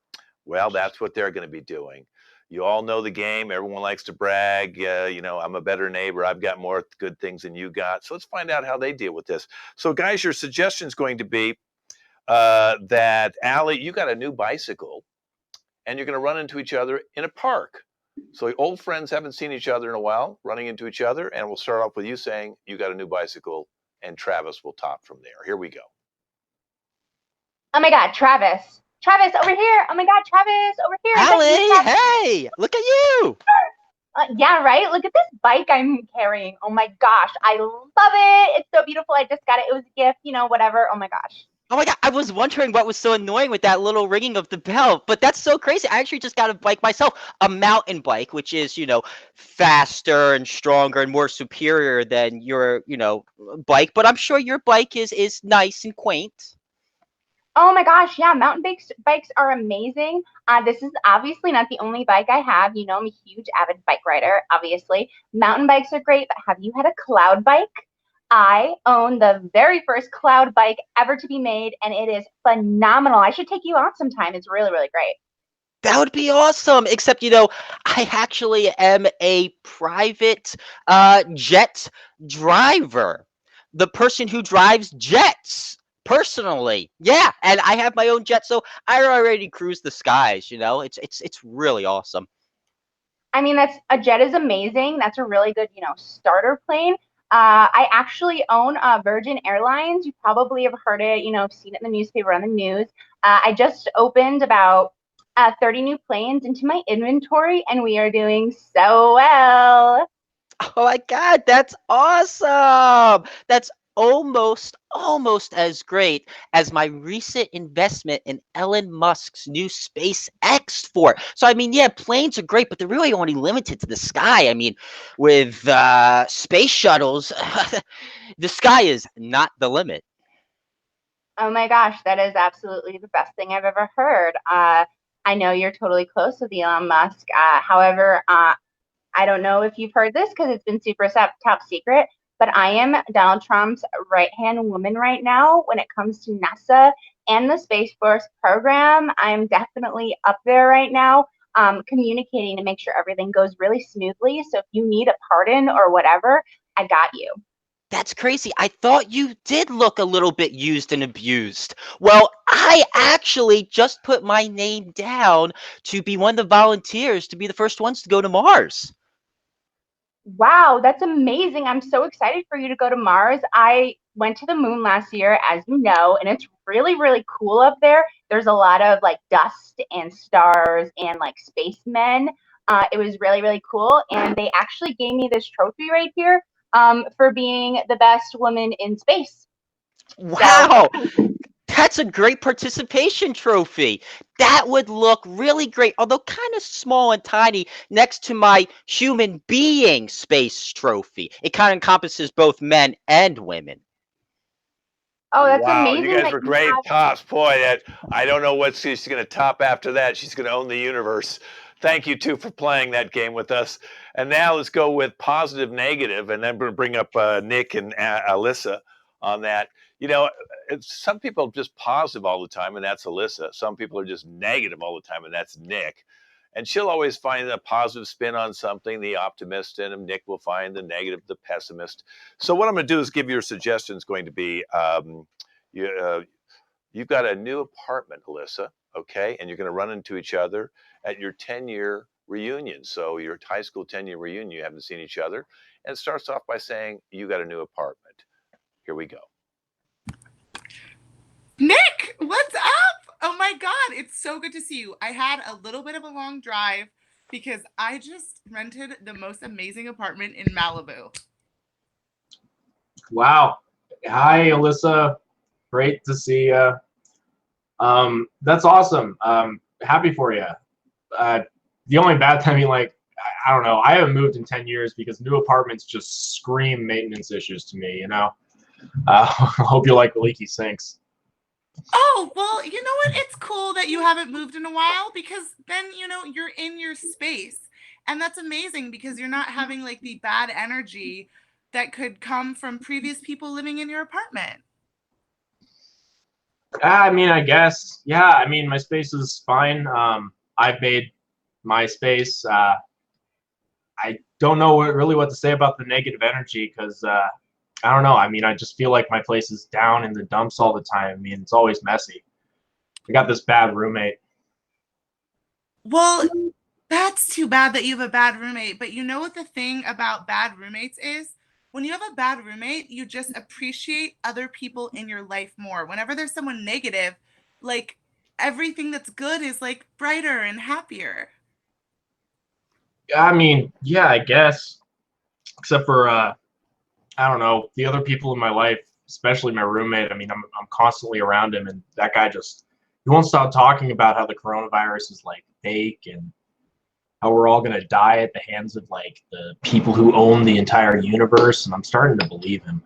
Well, that's what they're going to be doing. You all know the game. Everyone likes to brag. I'm a better neighbor. I've got more good things than you got. So let's find out how they deal with this. So, guys, your suggestion is going to be that, Allie, you got a new bicycle and you're going to run into each other in a park. So old friends haven't seen each other in a while, running into each other, and we'll start off with you saying you got a new bicycle, and Travis will top from there. Here we go. Oh my God, Travis. Travis, over here. Oh my God, Travis, over here. Is that you, Allie, Travis? hey, look at you. Yeah, right? Look at this bike I'm carrying. Oh my gosh, I love it. It's so beautiful. I just got it. It was a gift, whatever. Oh my gosh. Oh my God, I was wondering what was so annoying with that little ringing of the bell, but that's so crazy. I actually just got a bike myself, a mountain bike, which is, faster and stronger and more superior than your, bike, but I'm sure your bike is nice and quaint. Oh my gosh, yeah, mountain bikes are amazing. This is obviously not the only bike I have. You know, I'm a huge avid bike rider, obviously. Mountain bikes are great, but have you had a cloud bike? I own the very first cloud bike ever to be made, and it is phenomenal. I should take you out sometime. It's really, really great. That would be awesome. Except, I actually am a private jet driver. The person who drives jets personally. Yeah, and I have my own jet, so I already cruise the skies, It's really awesome. I mean, a jet is amazing. That's a really good, starter plane. I actually own Virgin Airlines. You probably have heard it, seen it in the newspaper, on the news. I just opened about 30 new planes into my inventory, and we are doing so well. Oh my God, that's awesome. That's almost as great as my recent investment in Elon Musk's new SpaceX fort. So I mean, yeah, planes are great, but they're really only limited to the sky. I mean, with space shuttles, the sky is not the limit. Oh my gosh, that is absolutely the best thing I've ever heard. I know you're totally close with Elon Musk. However, I don't know if you've heard this because it's been super top secret, but I am Donald Trump's right-hand woman right now when it comes to NASA and the Space Force program. I'm definitely up there right now, communicating to make sure everything goes really smoothly. So if you need a pardon or whatever, I got you. That's crazy. I thought you did look a little bit used and abused. Well, I actually just put my name down to be one of the volunteers to be the first ones to go to Mars. Wow, that's amazing. I'm so excited for you to go to Mars. I went to the moon last year, as you know, and it's really, really cool up there. There's a lot of like dust and stars and like spacemen. It was really, really cool. And they actually gave me this trophy right here for being the best woman in space. Wow, that's a great participation trophy. That would look really great, although kind of small and tiny next to my human being space trophy. It kind of encompasses both men and women. Oh, that's Wow, you amazing guys that were you great have. tops. Boy, I don't know what she's going to top after that. She's going to own the universe. Thank you, two, for playing that game with us. And now let's go with positive, negative, and then we'll bring up Nick and Alyssa on that. You know, some people are just positive all the time, and that's Alyssa. Some people are just negative all the time, and that's Nick. And she'll always find a positive spin on something, the optimist in him. Nick will find the negative, the pessimist. So what I'm going to do is give your suggestions going to be you, you've got a new apartment, Alyssa, okay? And you're going to run into each other at your 10-year reunion. So your high school 10-year reunion, you haven't seen each other. And it starts off by saying, you got a new apartment. Here we go. Nick, what's up? Oh my God, it's so good to see you. I had a little bit of a long drive because I just rented the most amazing apartment in Malibu. Wow. Hi, Alyssa. Great to see you. That's awesome. Happy for you. The only bad thing, I mean, like, I don't know. I haven't moved in 10 years because new apartments just scream maintenance issues to me, you know? I hope you like the leaky sinks. Oh, well, you know what? It's cool that you haven't moved in a while because then, you're in your space. And that's amazing because you're not having like the bad energy that could come from previous people living in your apartment. I mean, I guess. Yeah, I mean, my space is fine. I've made my space. I don't know really what to say about the negative energy because I don't know. I mean, I just feel like my place is down in the dumps all the time. I mean, it's always messy. I got this bad roommate. Well, that's too bad that you have a bad roommate. But you know what the thing about bad roommates is? When you have a bad roommate, you just appreciate other people in your life more. Whenever there's someone negative, like everything that's good is like brighter and happier. I mean, yeah, I guess. Except for I don't know, the other people in my life, especially my roommate. I mean, I'm constantly around him, and that guy he won't stop talking about how the coronavirus is like fake and how we're all gonna die at the hands of like the people who own the entire universe, and I'm starting to believe him.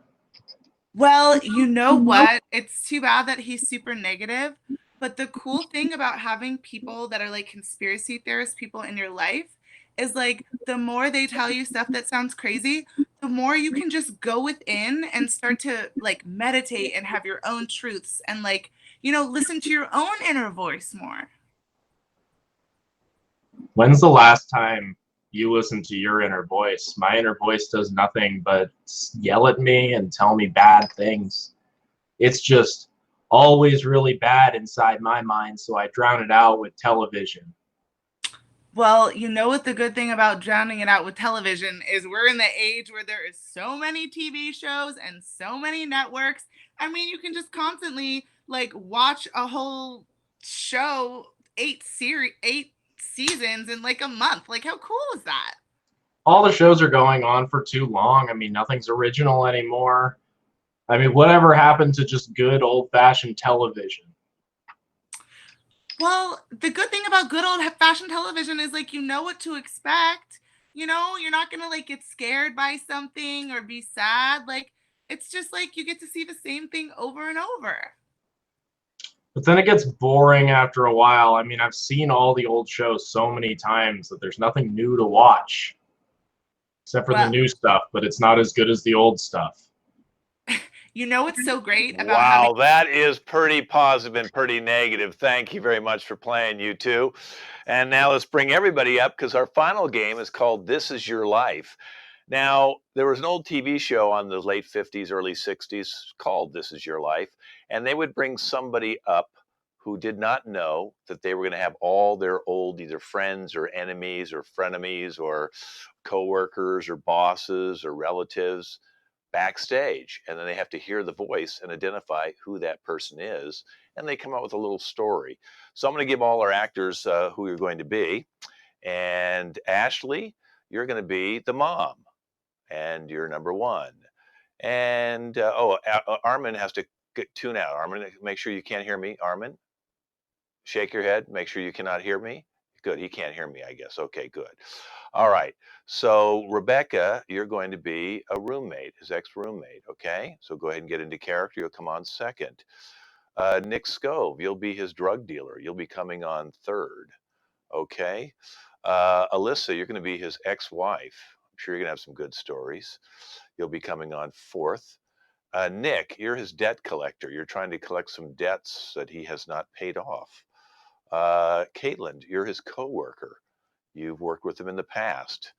Well, you know what? It's too bad that he's super negative. But the cool thing about having people that are like conspiracy theorist people in your life is like the more they tell you stuff that sounds crazy, the more you can just go within and start to like meditate and have your own truths and like, listen to your own inner voice more. When's the last time you listened to your inner voice? My inner voice does nothing but yell at me and tell me bad things. It's just always really bad inside my mind, so I drown it out with television. Well, you know what the good thing about drowning it out with television is we're in the age where there is so many TV shows and so many networks. I mean, you can just constantly like watch a whole show, eight seasons in like a month. Like how cool is that? All the shows are going on for too long. I mean, nothing's original anymore. I mean, whatever happened to just good old-fashioned television? Well, the good thing about good old fashioned television is like you know what to expect. You're not gonna like get scared by something or be sad. Like it's just like you get to see the same thing over and over. But then it gets boring after a while. I mean, I've seen all the old shows so many times that there's nothing new to watch, except for the Well, new stuff, but it's not as good as the old stuff. you know what's so great about having Wow, that is pretty positive and pretty negative. Thank you very much for playing, you two. And now let's bring everybody up because our final game is called This Is Your Life. Now, there was an old TV show on the late 50s, early 60s called This Is Your Life, and they would bring somebody up who did not know that they were going to have all their old either friends or enemies or frenemies or coworkers or bosses or relatives backstage, and then they have to hear the voice and identify who that person is, and they come up with a little story. So I'm going to give all our actors who you're going to be, and Ashley, you're going to be the mom, and you're number one. And Armin has to tune out. Armin, make sure you can't hear me. Armin, shake your head. Make sure you cannot hear me. Good. He can't hear me, I guess. Okay, good. All right. So, Rebecca, you're going to be a roommate, his ex-roommate. Okay. So go ahead and get into character. You'll come on second. Nick Scove, you'll be his drug dealer. You'll be coming on third. Okay. Alyssa, you're going to be his ex-wife. I'm sure you're going to have some good stories. You'll be coming on fourth. Nick, you're his debt collector. You're trying to collect some debts that he has not paid off. Caitlin, you're his coworker. You've worked with him in the past.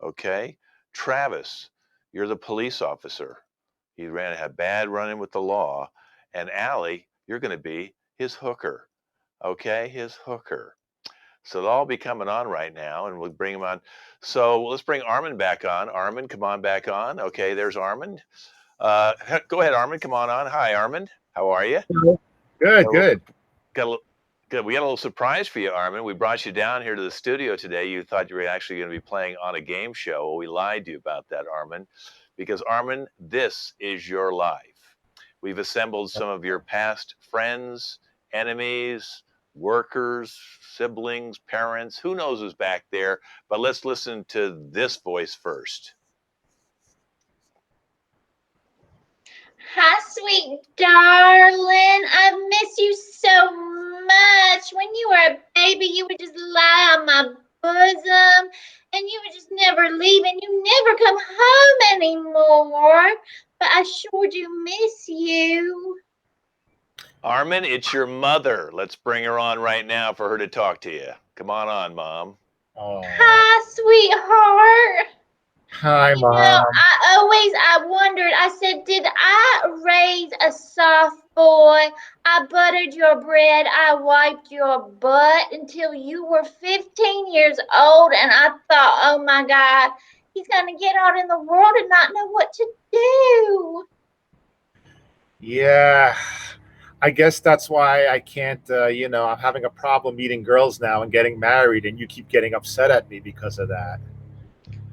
Okay. Travis, you're the police officer. He had a bad run-in with the law. And Allie, you're going to be his hooker. Okay, his hooker. So they'll all be coming on right now, and we'll bring them on. So let's bring Armin back on. Armin, come on back on. Okay, there's Armin. Go ahead, Armin. Come on. Hi, Armin. How are you? Good, good. Good. We got a little surprise for you, Armin. We brought you down here to the studio today. You thought you were actually going to be playing on a game show. Well, we lied to you about that, Armin, because Armin, this is your life. We've assembled some of your past friends, enemies, workers, siblings, parents. Who knows who's back there? But let's listen to this voice first. Hi, sweet darling. I miss you so much. When you were a baby, you would just lie on my bosom and you would just never leave and you never come home anymore. But I sure do miss you. Armin, it's your mother. Let's bring her on right now for her to talk to you. Come on, Mom. Oh. Hi, sweetheart. Hi, You know, Mom. I wondered, I said, did I raise a soft boy? I buttered your bread, I wiped your butt until you were 15 years old, and I thought, oh my God, he's going to get out in the world and not know what to do. Yeah, I guess that's why I can't, I'm having a problem meeting girls now and getting married, and you keep getting upset at me because of that.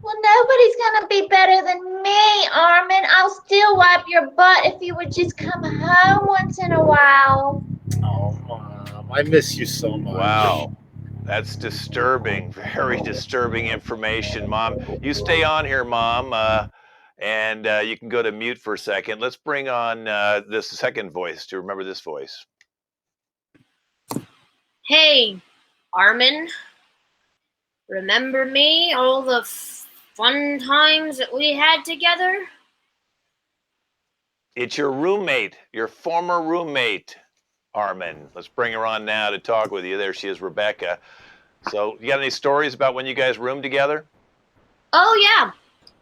Well, nobody's going to be better than me, Armin. I'll still wipe your butt if you would just come home once in a while. Oh, Mom, I miss you so much. Wow. That's disturbing, very disturbing information, Mom. You stay on here, Mom. And you can go to mute for a second. Let's bring on this second voice to remember this voice. Hey, Armin. Remember me? All the fun times that we had together? It's your roommate, your former roommate, Armin. Let's bring her on now to talk with you. There she is, Rebecca. So, you got any stories about when you guys roomed together? Oh, yeah,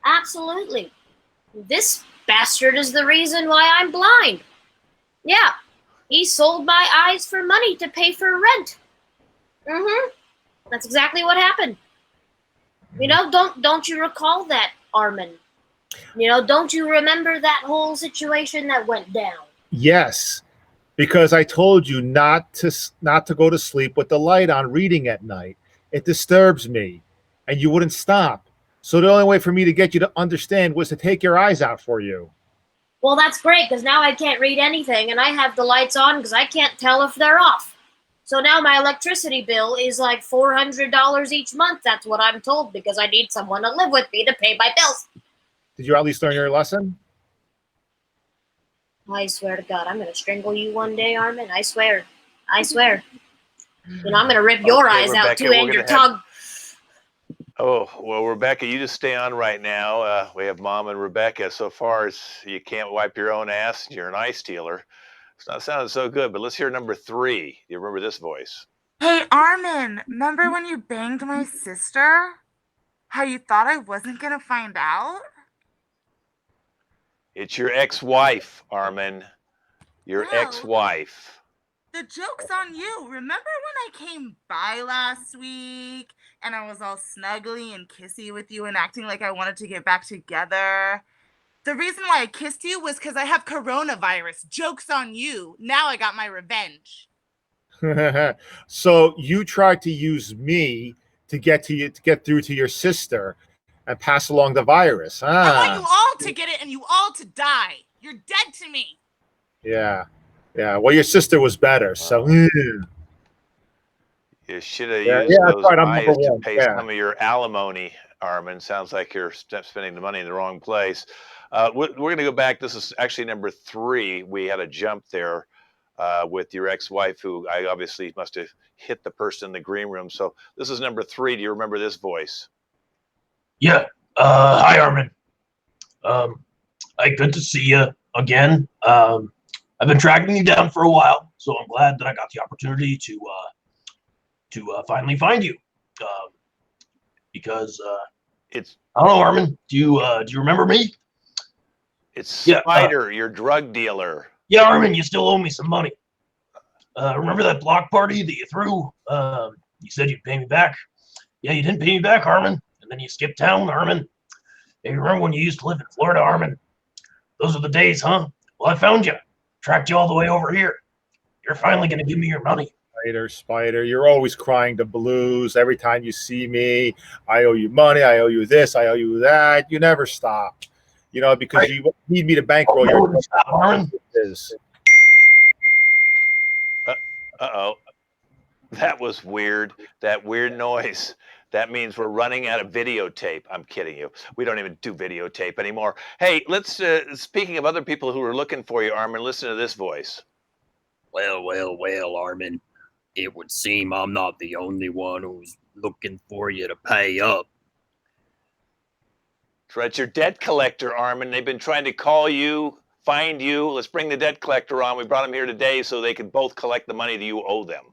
absolutely. This bastard is the reason why I'm blind. Yeah, he sold my eyes for money to pay for rent. That's exactly what happened. You know, don't you recall that, Armin? You know, don't you remember that whole situation that went down? Yes, because I told you not to go to sleep with the light on reading at night. It disturbs me, and you wouldn't stop. So the only way for me to get you to understand was to take your eyes out for you. Well, that's great, because now I can't read anything, and I have the lights on because I can't tell if they're off. So now my electricity bill is like $400 each month. That's what I'm told, because I need someone to live with me to pay my bills. Did you at least learn your lesson? I swear to God, I'm going to strangle you one day, Armin. I swear. I swear. You know, I'm going to rip your eyes Rebecca, out, too, and your tongue. Oh, well, Rebecca, you just stay on right now. We have Mom and Rebecca. So far as you can't wipe your own ass, you're an eye stealer. It's not sounding so good, but let's hear number 3. Do you remember this voice? Hey, Armin, remember when you banged my sister? How you thought I wasn't going to find out? It's your ex-wife, Armin. Your No. ex-wife. The joke's on you. Remember when I came by last week and I was all snuggly and kissy with you and acting like I wanted to get back together? The reason why I kissed you was because I have coronavirus. Joke's on you. Now I got my revenge. So you tried to use me to get through to your sister and pass along the virus. Huh? I want you all to get it and you all to die. You're dead to me. Yeah. Well, your sister was better, so. You should have used those eyes to pay some of your alimony, Armin. Sounds like you're spending the money in the wrong place. We're going to go back. This is actually number 3. We had a jump there with your ex-wife, who I obviously must have hit the person in the green room. So this is number 3. Do you remember this voice? Yeah. Hi, Armin. Good to see you again. I've been tracking you down for a while, so I'm glad that I got the opportunity to finally find you. Because it's I don't know, Armin. Do you remember me? It's Spider, your drug dealer. Yeah, Armin, you still owe me some money. Remember that block party that you threw? You said you'd pay me back. Yeah, you didn't pay me back, Armin. And then you skipped town, Armin. Hey, remember when you used to live in Florida, Armin? Those are the days, huh? Well, I found you. Tracked you all the way over here. You're finally going to give me your money. Spider, you're always crying the blues every time you see me. I owe you money. I owe you this. I owe you that. You never stop. You know, because you need me to bankroll your business. Uh-oh. That was weird. That weird noise. That means we're running out of videotape. I'm kidding you. We don't even do videotape anymore. Hey, let's, speaking of other people who are looking for you, Armin, listen to this voice. Well, Armin. It would seem I'm not the only one who's looking for you to pay up. That's right, your debt collector, Armin. They've been trying to call you, find you. Let's bring the debt collector on. We brought him here today so they can both collect the money that you owe them.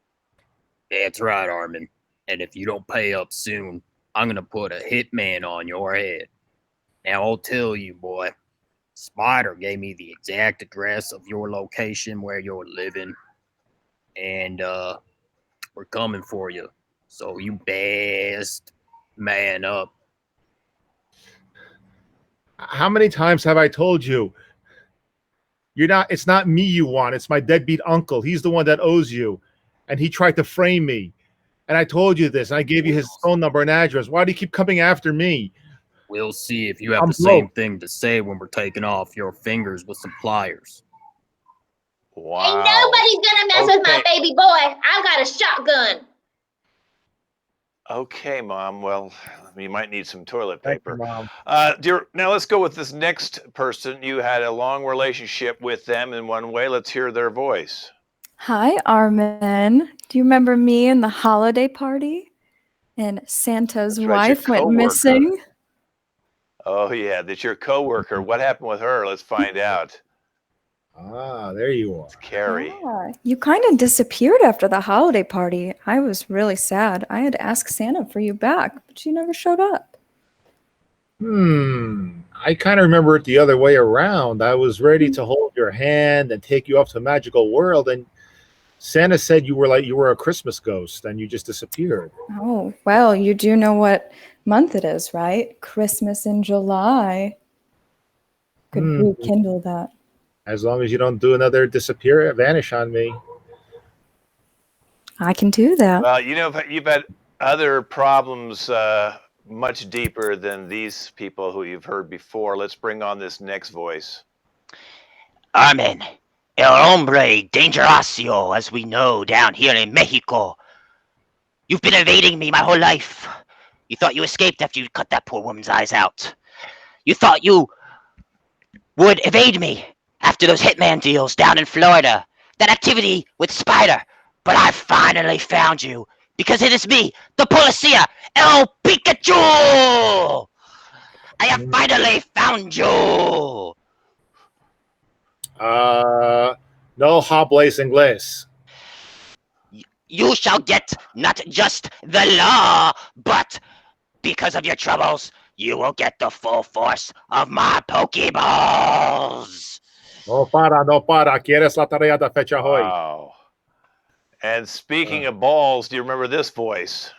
That's right, Armin. And if you don't pay up soon, I'm going to put a hitman on your head. Now, I'll tell you, boy, Spider gave me the exact address of your location where you're living. And we're coming for you. So you best man up. How many times have I told you? It's not me you want. It's my deadbeat uncle. He's the one that owes you. And he tried to frame me. And I told you this. And I gave you his phone number and address. Why do you keep coming after me? We'll see if you have the same thing to say when we're taking off your fingers with some pliers. Wow. Ain't nobody's gonna mess with my baby boy. I got a shotgun. Okay, Mom. Well, you might need some toilet Thank you, paper. Mom. Now let's go with this next person. You had a long relationship with them in one way. Let's hear their voice. Hi, Armin. Do you remember me and the holiday party? And Santa's That's right, your wife went coworker. missing. Oh yeah, that's your coworker. What happened with her? Let's find out. Ah, there you are. It's Carrie. Yeah, you kind of disappeared after the holiday party. I was really sad. I had asked Santa for you back, but you never showed up. I kind of remember it the other way around. I was ready to hold your hand and take you off to a magical world, and Santa said you were a Christmas ghost, and you just disappeared. Oh, well, you do know what month it is, right? Christmas in July. Could Hmm. rekindle that. As long as you don't do another vanish on me. I can do that. Well, you've had other problems much deeper than these people who you've heard before. Let's bring on this next voice. Armin, el hombre dangeroso, as we know down here in Mexico. You've been evading me my whole life. You thought you escaped after you cut that poor woman's eyes out. You thought you would evade me after those hitman deals down in Florida, that activity with Spider. But I finally found you, because it is me, the Policia, El Pikachu! I have finally found you! No hables inglés. You shall get not just the law, but because of your troubles, you will get the full force of my Pokeballs! No para. ¿Quieres la tarea de fecha hoy? Wow. And speaking of balls, do you remember this voice?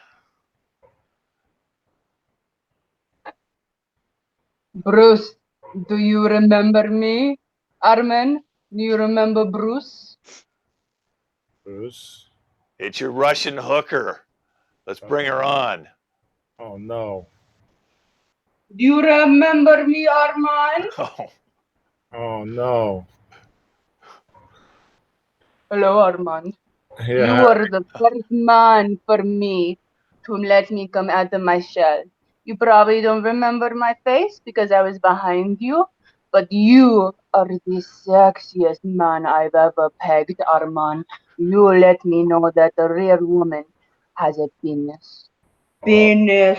Bruce, do you remember me? Armin, do you remember Bruce? Bruce? It's your Russian hooker. Let's bring her on. Oh, no. Do you remember me, Armand? Oh, no. Hello, Armand. Yeah. You were the first man for me to let me come out of my shell. You probably don't remember my face because I was behind you, but you are the sexiest man I've ever pegged, Armand. You let me know that a real woman has a penis. Penis.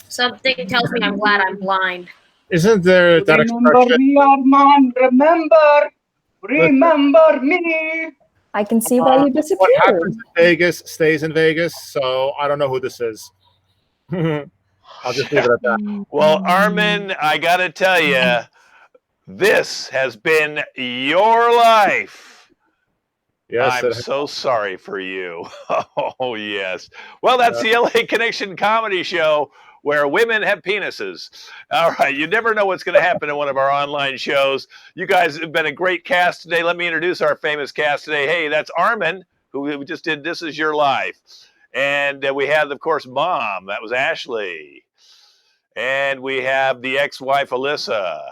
Something tells me I'm glad I'm blind. Isn't there that Remember expression? me, Armand. Remember me. I can see why you What disappeared. happens in Vegas stays in Vegas, so I don't know who this is. I'll just leave it at that. Well, Armin, I got to tell you, this has been your life. Yes, I'm so sorry for you. Oh, yes. Well, that's the LA Connection comedy show where women have penises. All right. You never know what's going to happen in one of our online shows. You guys have been a great cast today. Let me introduce our famous cast today. Hey, that's Armin, who we just did This Is Your Life. And we have, of course, Mom. That was Ashley. And we have the ex-wife, Alyssa.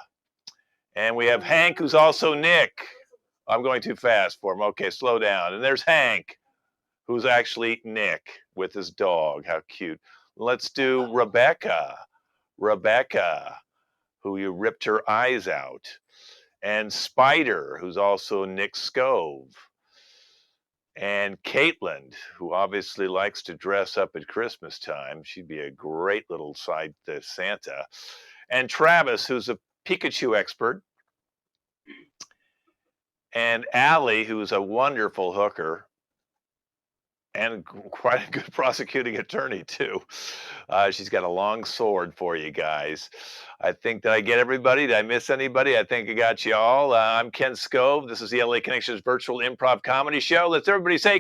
And we have Hank, who's also Nick. I'm going too fast for him. Okay, slow down. And there's Hank, who's actually Nick with his dog. How cute. Let's do Rebecca. Rebecca, who you ripped her eyes out. And Spider, who's also Nick Scove. And Caitlin, who obviously likes to dress up at Christmas time. She'd be a great little side to Santa. And Travis, who's a Pikachu expert. And Allie, who's a wonderful hooker and quite a good prosecuting attorney, too. She's got a long sword for you guys. I think, did I get everybody? Did I miss anybody? I think I got you all. I'm Ken Scove. This is the LA Connections Virtual Improv Comedy Show. Let's everybody say